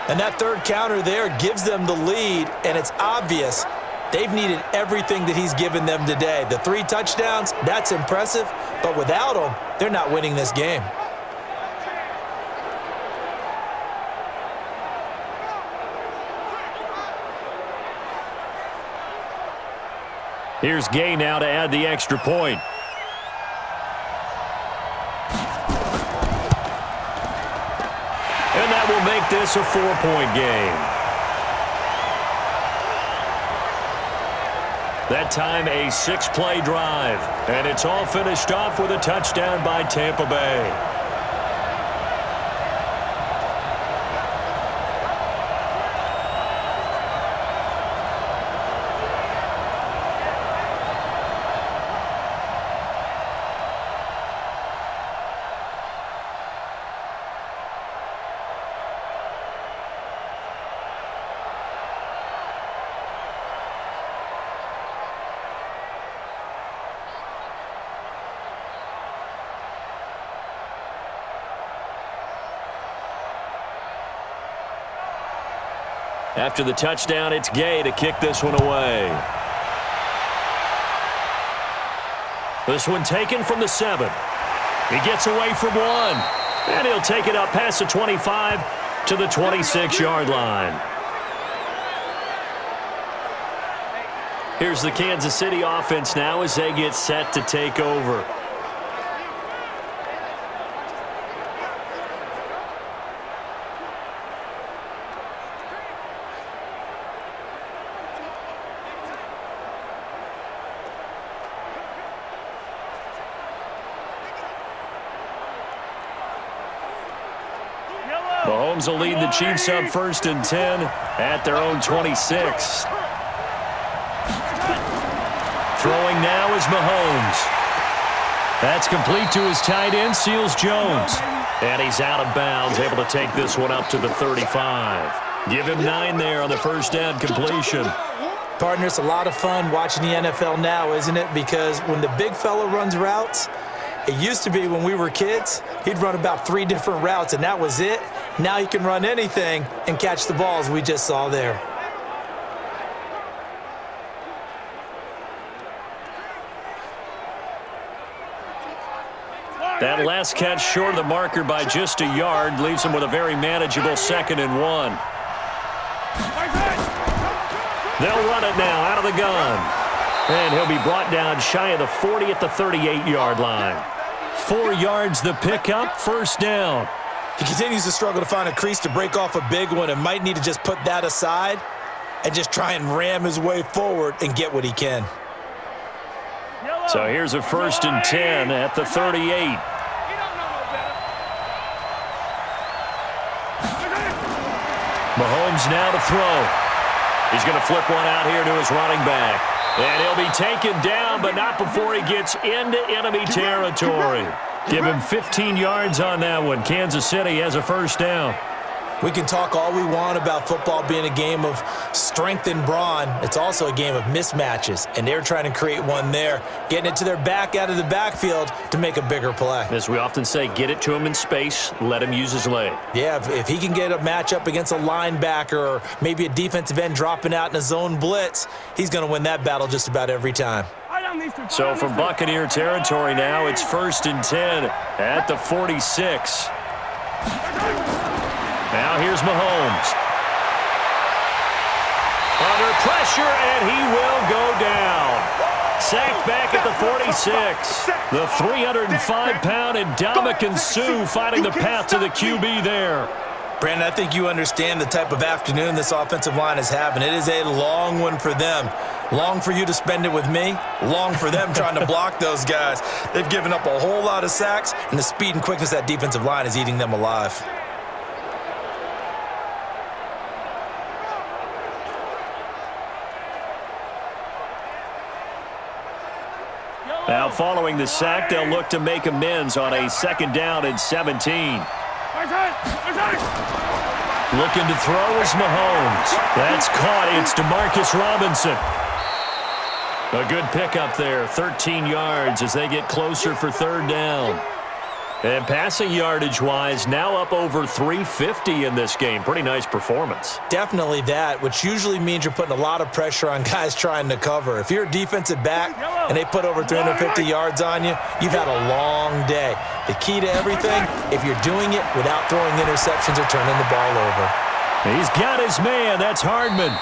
And that third counter there gives them the lead, and it's obvious they've needed everything that he's given them today. The 3 touchdowns, that's impressive, but without him, they're not winning this game. Here's Gay now to add the extra point. And that will make this a 4-point game. That time a 6-play drive. And it's all finished off with a touchdown by Tampa Bay. After the touchdown, it's Gay to kick this one away. This one taken from the 7. He gets away from 1. And he'll take it up past the 25 to the 26-yard line. Here's the Kansas City offense now as they get set to take over. Mahomes will lead the Chiefs up 1st and 10 at their own 26. Throwing now is Mahomes. That's complete to his tight end, Seals Jones. And he's out of bounds, able to take this one up to the 35. Give him 9 there on the first down completion. Partner, it's a lot of fun watching the NFL now, isn't it? Because when the big fella runs routes, it used to be when we were kids, he'd run about 3 different routes, and that was it. Now he can run anything and catch the balls we just saw there. That last catch short of the marker by just a yard leaves him with a very manageable 2nd and 1. They'll run it now out of the gun. And he'll be brought down shy of the 40 at the 38-yard line. 4 yards the pickup, first down. He continues to struggle to find a crease to break off a big one and might need to just put that aside and just try and ram his way forward and get what he can. So here's a 1st and 10 at the 38. Mahomes now to throw. He's going to flip one out here to his running back. And he'll be taken down, but not before he gets into enemy territory. Give him 15 yards on that one. Kansas City has a first down. We can talk all we want about football being a game of strength and brawn. It's also a game of mismatches, and they're trying to create one there, getting it to their back out of the backfield to make a bigger play. As we often say, get it to him in space, let him use his leg. Yeah, if he can get a matchup against a linebacker or maybe a defensive end dropping out in a zone blitz, he's going to win that battle just about every time. So from Buccaneer territory now, it's 1st and 10 at the 46. Now here's Mahomes. Under pressure, and he will go down. Sacked back at the 46. The 305-pound Ndamukong Suh finding the path to the QB there. Brandon, I think you understand the type of afternoon this offensive line is having. It is a long one for them. Long for you to spend it with me. Long for them trying to block those guys. They've given up a whole lot of sacks, and the speed and quickness of that defensive line is eating them alive. Now following the sack, they'll look to make amends on a 2nd down and 17. Looking to throw is Mahomes. That's caught. It's Demarcus Robinson. A good pickup there, 13 yards as they get closer for 3rd down. And passing yardage-wise, now up over 350 in this game. Pretty nice performance. Definitely that, which usually means you're putting a lot of pressure on guys trying to cover. If you're a defensive back and they put over 350 yards on you, you've had a long day. The key to everything, if you're doing it without throwing interceptions or turning the ball over. He's got his man. That's Hardman.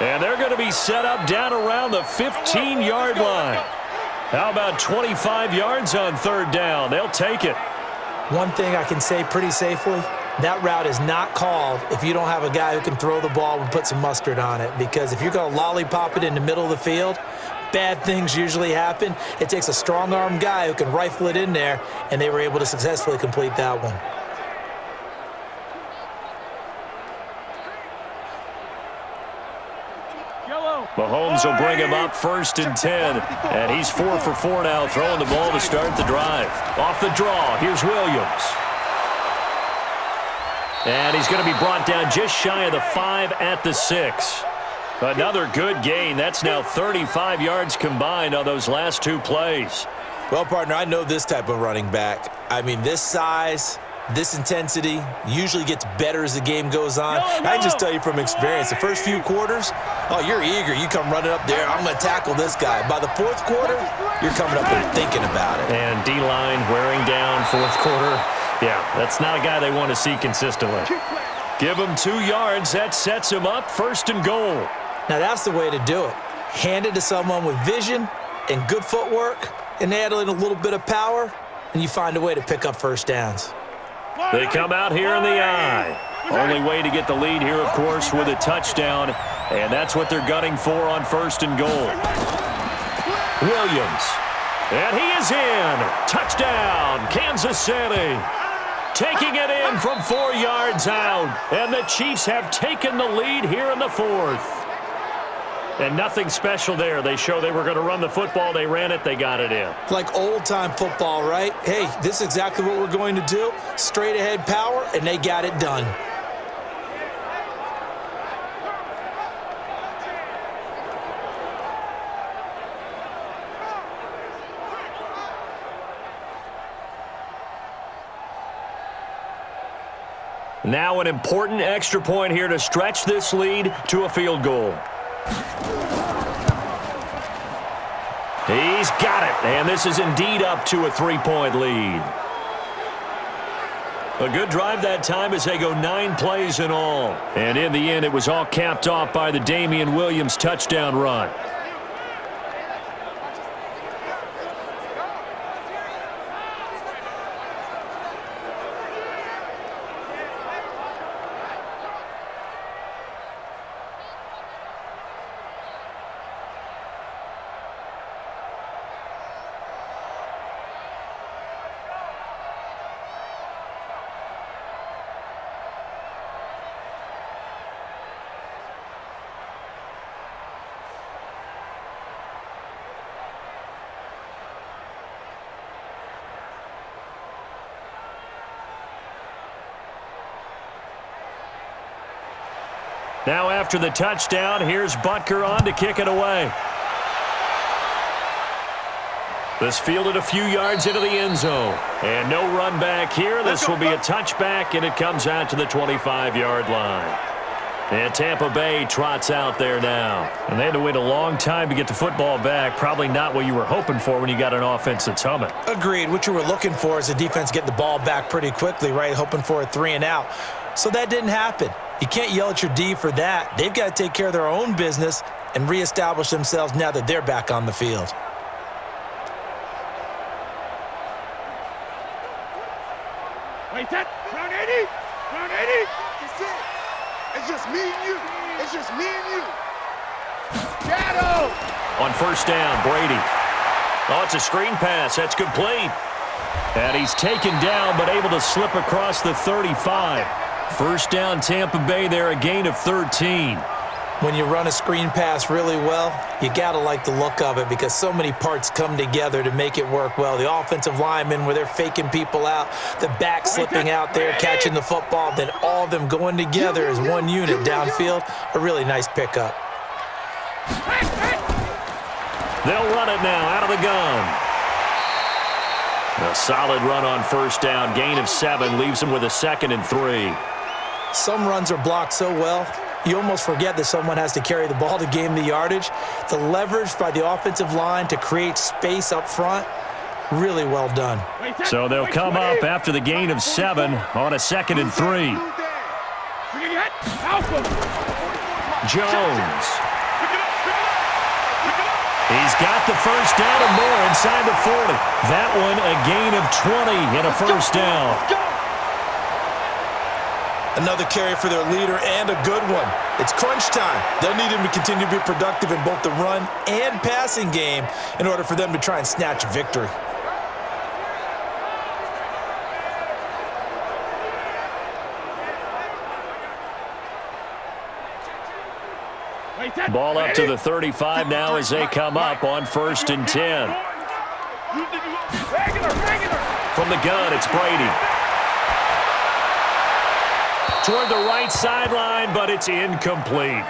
And they're going to be set up down around the 15-yard line. How about 25 yards on third down? They'll take it. One thing I can say pretty safely, that route is not called if you don't have a guy who can throw the ball and put some mustard on it. Because if you're going to lollipop it in the middle of the field, bad things usually happen. It takes a strong-arm guy who can rifle it in there, and they were able to successfully complete that one. Mahomes will bring him up 1st and 10. And he's 4 for 4 now, throwing the ball to start the drive. Off the draw, here's Williams. And he's going to be brought down just shy of the 5 at the 6. Another good gain. That's now 35 yards combined on those last 2 plays. Well, partner, I know this type of running back. I mean, this size, this intensity usually gets better as the game goes on. I can just tell you from experience, the first few quarters, oh, you're eager. You come running up there, I'm going to tackle this guy. By the 4th quarter, you're coming up and thinking about it. And D-line wearing down 4th quarter. Yeah, that's not a guy they want to see consistently. Give him 2 yards. That sets him up 1st and goal. Now, that's the way to do it. Hand it to someone with vision and good footwork and add in a little bit of power, and you find a way to pick up first downs. They come out here in the eye. Only way to get the lead here, of course, with a touchdown, and that's what they're gunning for on 1st and goal. Williams, and he is in. Touchdown, Kansas City. Taking it in from 4 yards out, and the Chiefs have taken the lead here in the 4th. And nothing special there. They show they were going to run the football. They ran it. They got it in. Like old-time football, right? Hey, this is exactly what we're going to do. Straight-ahead power, and they got it done. Now an important extra point here to stretch this lead to a field goal. He's got it, and this is indeed up to a 3-point lead. A good drive that time as they go 9 plays in all. And in the end, it was all capped off by the Damian Williams touchdown run. Now after the touchdown, here's Butker on to kick it away. This fielded a few yards into the end zone. And no run back here. This will be a touchback, and it comes out to the 25-yard line. And Tampa Bay trots out there now. And they had to wait a long time to get the football back. Probably not what you were hoping for when you got an offense that's humming. Agreed. What you were looking for is the defense getting the ball back pretty quickly, right? Hoping for a 3 and out. So that didn't happen. You can't yell at your D for that. They've got to take care of their own business and reestablish themselves now that they're back on the field. Wait, that round 80, round 80. That's it. It's just me and you. It's just me and you. Shadow. On 1st down, Brady. Oh, it's a screen pass. That's complete. And he's taken down, but able to slip across the 35. 1st down, Tampa Bay there, a gain of 13. When you run a screen pass really well, you got to like the look of it because so many parts come together to make it work well. The offensive linemen where they're faking people out, the back slipping out there, catching the football, then all of them going together as one unit downfield. A really nice pickup. They'll run it now out of the gun. A solid run on first down. Gain of 7 leaves him with a 2nd and 3. Some runs are blocked so well, you almost forget that someone has to carry the ball to gain the yardage. The leverage by the offensive line to create space up front, really well done. So they'll come up after the gain of 7 on a 2nd and 3. Jones. He's got the first down and more inside the 40. That one a gain of 20 and a first down. Another carry for their leader and a good one. It's crunch time. They'll need him to continue to be productive in both the run and passing game in order for them to try and snatch a victory. Ball up to the 35 now as they come up on 1st and 10. From the gun, it's Brady. Toward the right sideline, but it's incomplete.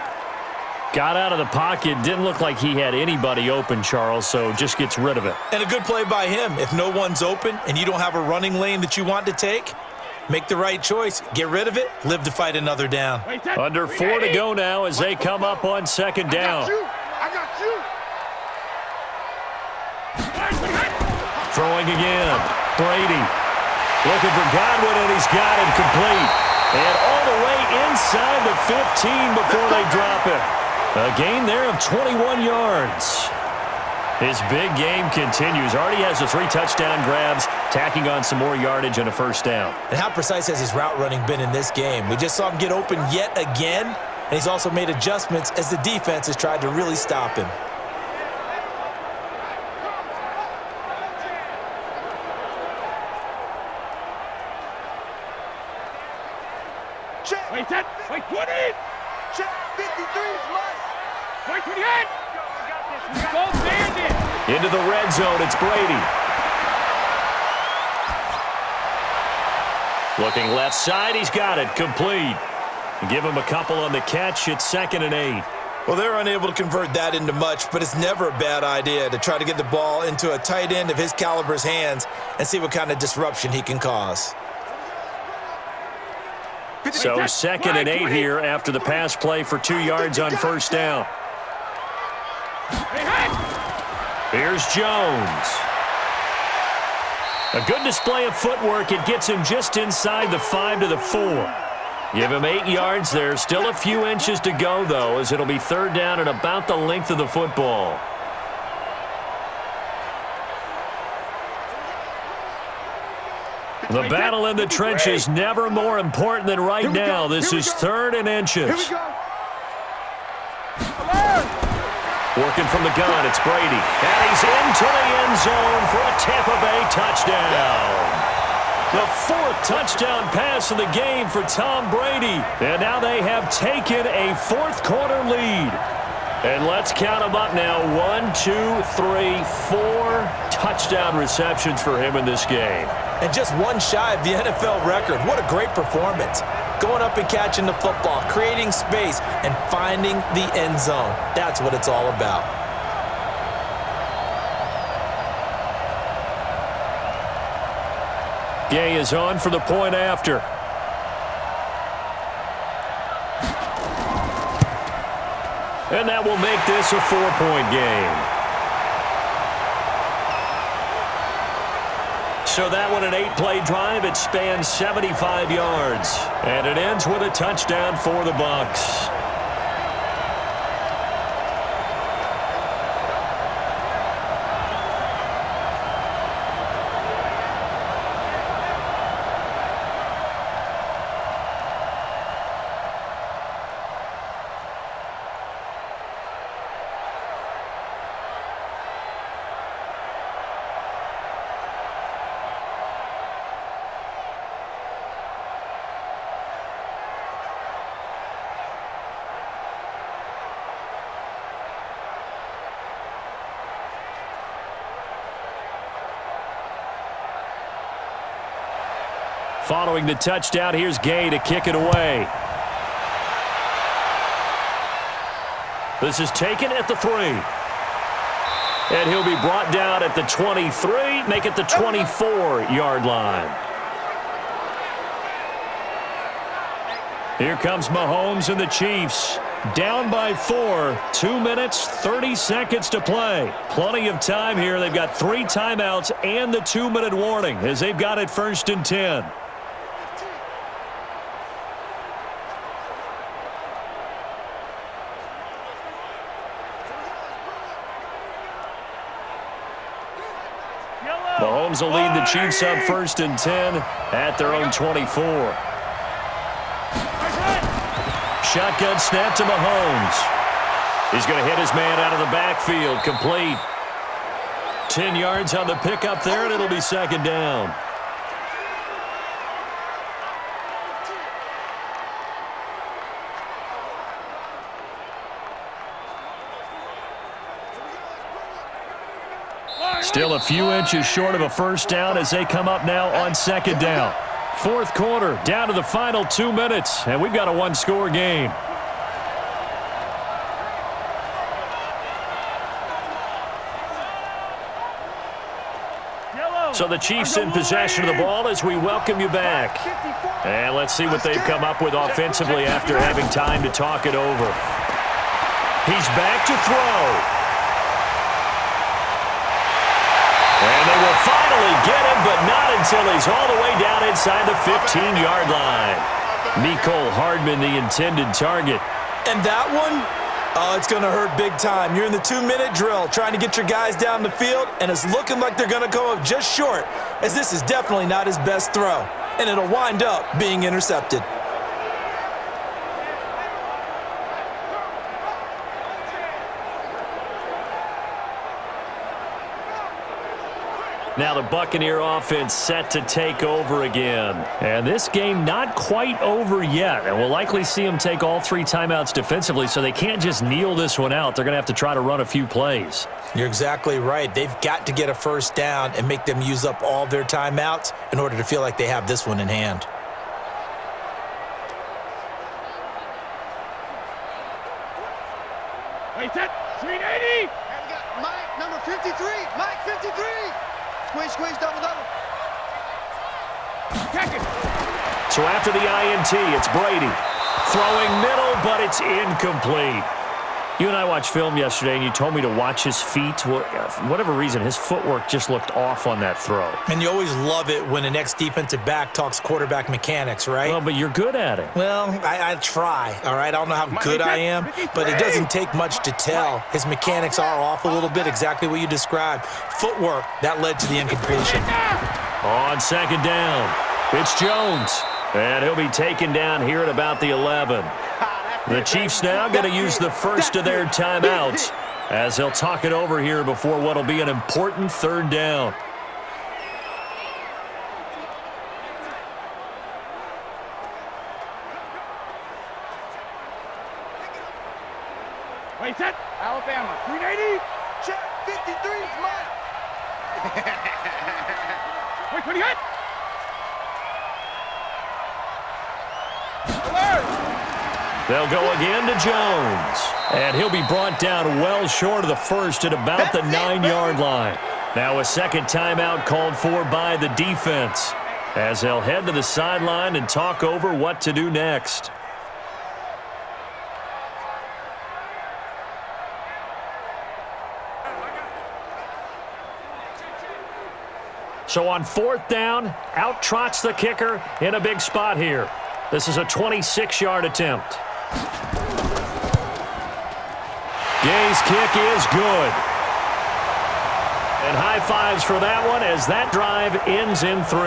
Got out of the pocket. Didn't look like he had anybody open, Charles, so just gets rid of it. And a good play by him. If no one's open and you don't have a running lane that you want to take, make the right choice. Get rid of it. Live to fight another down. Under 4 to go now as they come up on 2nd down. I got you. Throwing again. Brady. Looking for Godwin, and he's got him complete. And all the way inside the 15 before they drop it. A gain there of 21 yards. His big game continues. Already has the 3 touchdown grabs, tacking on some more yardage and a first down. And how precise has his route running been in this game? We just saw him get open yet again, and he's also made adjustments as the defense has tried to really stop him. Check. Wait, 10. Wait, 20. Check. 53 is less. Wait, 28. Go, Bandit. Into the red zone, it's Brady. Looking left side, he's got it, complete. Give him a couple on the catch, it's 2nd and 8. Well, they're unable to convert that into much, but it's never a bad idea to try to get the ball into a tight end of his caliber's hands and see what kind of disruption he can cause. So 2nd and 8 here after the pass play for 2 yards on first down. Here's Jones. A good display of footwork. It gets him just inside the 5 to the 4. Give him 8 yards there. Still a few inches to go, though, as it'll be 3rd down and about the length of the football. The battle in the trenches never more important than right now. This is 3rd and inches. Here we go. Working from the gun, it's Brady. And he's into the end zone for a Tampa Bay touchdown. The 4th touchdown pass of the game for Tom Brady. And now they have taken a 4th quarter lead. And let's count them up now. 1, 2, 3, 4 touchdown receptions for him in this game. And just one shy of the NFL record. What a great performance. Going up and catching the football, creating space, and finding the end zone. That's what it's all about. Gay is on for the point after. And that will make this a 4-point game. So that one, an 8-play drive. It spans 75 yards. And it ends with a touchdown for the Bucs. Following the touchdown, here's Gay to kick it away. This is taken at the 3. And he'll be brought down at the 23, make it the 24-yard line. Here comes Mahomes and the Chiefs. Down by 4, 2 minutes, 30 seconds to play. Plenty of time here. They've got 3 timeouts and the 2-minute warning as they've got it 1st and 10. Mahomes will lead the Chiefs up 1st and 10 at their own 24. Shotgun snap to Mahomes. He's going to hit his man out of the backfield. Complete. 10 yards on the pickup there, and it'll be 2nd down. Still a few inches short of a 1st down as they come up now on 2nd down. 4th quarter, down to the final 2 minutes, and we've got a 1-score game. So the Chiefs in possession of the ball as we welcome you back. And let's see what they've come up with offensively after having time to talk it over. He's back to throw. And they will finally get him, but not until he's all the way down inside the 15-yard line. Mecole Hardman, the intended target. And that one, oh, it's going to hurt big time. You're in the 2-minute drill trying to get your guys down the field, and it's looking like they're going to go up just short, as this is definitely not his best throw. And it'll wind up being intercepted. Now the Buccaneer offense set to take over again. And this game not quite over yet. And we'll likely see them take all 3 timeouts defensively, so they can't just kneel this one out. They're going to have to try to run a few plays. You're exactly right. They've got to get a 1st down and make them use up all their timeouts in order to feel like they have this one in hand. Wait, set, 380. And we got Mike, number 53. Mike, 53. Squeeze, squeeze, double, double. So after the INT, it's Brady. Throwing middle, but it's incomplete. You and I watched film yesterday, and you told me to watch his feet. For whatever reason, his footwork just looked off on that throw. And you always love it when an ex-defensive back talks quarterback mechanics, right? Well, but you're good at it. Well, I try, all right? I don't know how good I am, but it doesn't take much to tell. His mechanics are off a little bit, exactly what you described. Footwork, that led to the incompletion. On 2nd down, it's Jones. And he'll be taken down here at about the 11. The Chiefs now going to use the first of their timeouts as they'll talk it over here before what will be an important 3rd down. Wait, set, Alabama, 380. Check, 53 is Mike. Wait, what do you got? They'll go again to Jones. And he'll be brought down well short of the 1st at about the 9-yard line. Now a 2nd timeout called for by the defense as they'll head to the sideline and talk over what to do next. So on 4th down, out trots the kicker in a big spot here. This is a 26-yard attempt. Gay's kick is good. And high fives for that one as that drive ends in 3.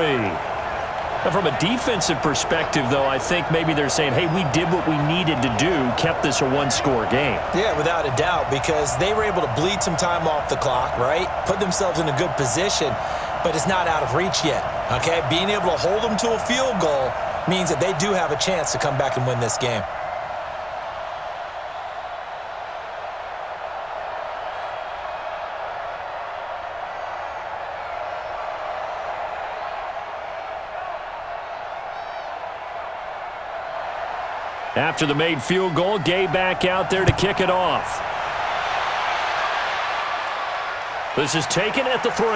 Now from a defensive perspective, though, I think maybe they're saying, hey, we did what we needed to do, kept this a 1-score game. Yeah, without a doubt, because they were able to bleed some time off the clock, right? Put themselves in a good position, but it's not out of reach yet, okay? Being able to hold them to a field goal means that they do have a chance to come back and win this game. After the made field goal, Gay back out there to kick it off. This is taken at the 3.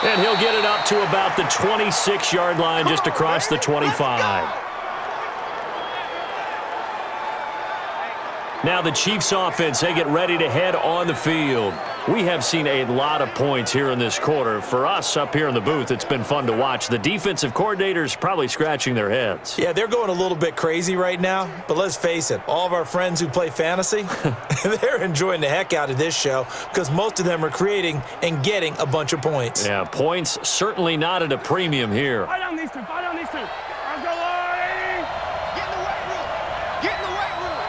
And he'll get it up to about the 26-yard line, just across the 25. Now the Chiefs offense, they get ready to head on the field. We have seen a lot of points here in this quarter. For us up here in the booth, it's been fun to watch. The defensive coordinators probably scratching their heads. Yeah, they're going a little bit crazy right now, but let's face it, all of our friends who play fantasy, they're enjoying the heck out of this show because most of them are creating and getting a bunch of points. Yeah, points certainly not at a premium here. Fight on these two. Fight on these two. Let's go, Lord. Get in the weight room. Get in the weight room.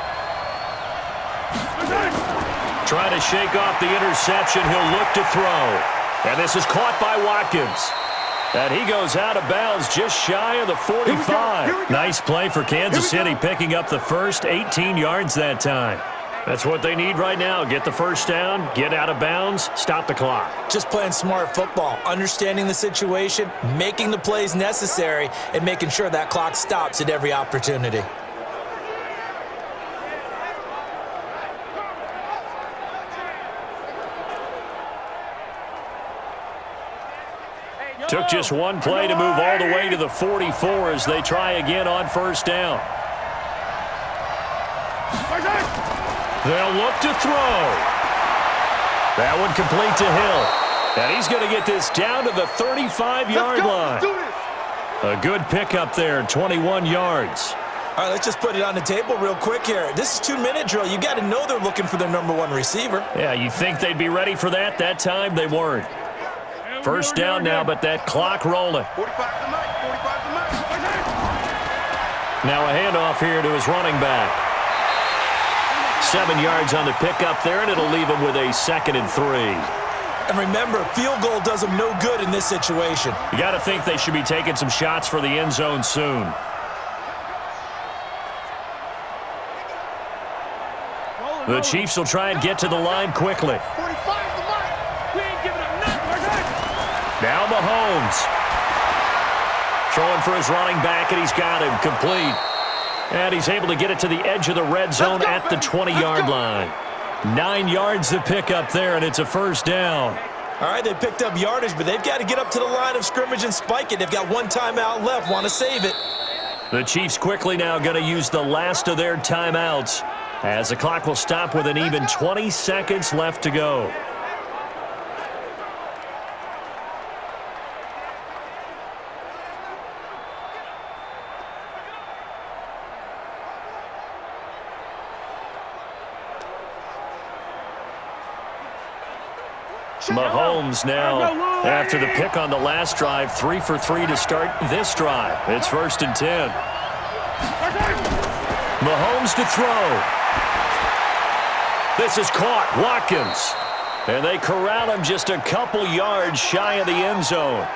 Trying to shake off the interception. He'll look to throw. And this is caught by Watkins. And he goes out of bounds just shy of the 45. Nice play for Kansas City, picking up the first 18 yards that time. That's what they need right now. Get the first down, get out of bounds, stop the clock. Just playing smart football, understanding the situation, making the plays necessary, and making sure that clock stops at every opportunity. Took just one play to move all the way to the 44 as they try again on first down. They'll look to throw. That one complete to Hill. And he's going to get this down to the 35-yard line. A good pickup there, 21 yards. All right, let's just put it on the table real quick here. This is 2-minute drill. You got to know they're looking for their number 1 receiver. Yeah, you think they'd be ready for that? That time they weren't. First down now, but that clock rolling. 45 to Mike. 45 to Mike. Now a handoff here to his running back. 7 yards on the pickup there, and it'll leave him with a 2nd and 3. And remember, field goal does them no good in this situation. You got to think they should be taking some shots for the end zone soon. The Chiefs will try and get to the line quickly. 45 to Mike. We ain't giving up nothing. Now Mahomes. Throwing for his running back, and he's got him complete. And he's able to get it to the edge of the red zone at the 20-yard line. 9 yards to pick up there, and it's a first down. All right, they picked up yardage, but they've got to get up to the line of scrimmage and spike it. They've got one timeout left, want to save it. The Chiefs quickly now going to use the last of their timeouts as the clock will stop with an even 20 seconds left to go. Mahomes now, after the pick on the last drive, 3 for 3 to start this drive. It's 1st and 10. Mahomes to throw. This is caught. Watkins. And they corral him just a couple yards shy of the end zone.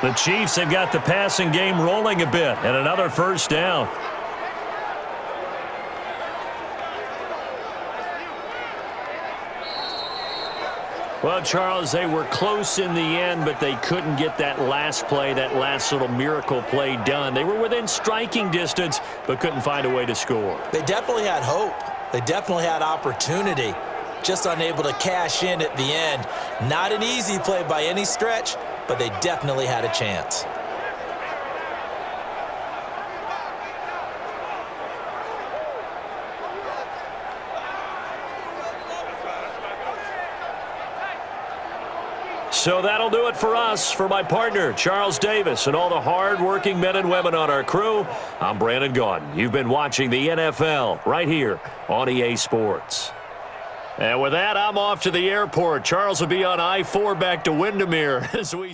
The Chiefs have got the passing game rolling a bit, and another first down. Well, Charles, they were close in the end, but they couldn't get that last play, that last little miracle play done. They were within striking distance, but couldn't find a way to score. They definitely had hope. They definitely had opportunity. Just unable to cash in at the end. Not an easy play by any stretch, but they definitely had a chance. So that'll do it for us. For my partner, Charles Davis, and all the hard-working men and women on our crew, I'm Brandon Gaudin. You've been watching the NFL right here on EA Sports. And with that, I'm off to the airport. Charles will be on I-4 back to Windermere as we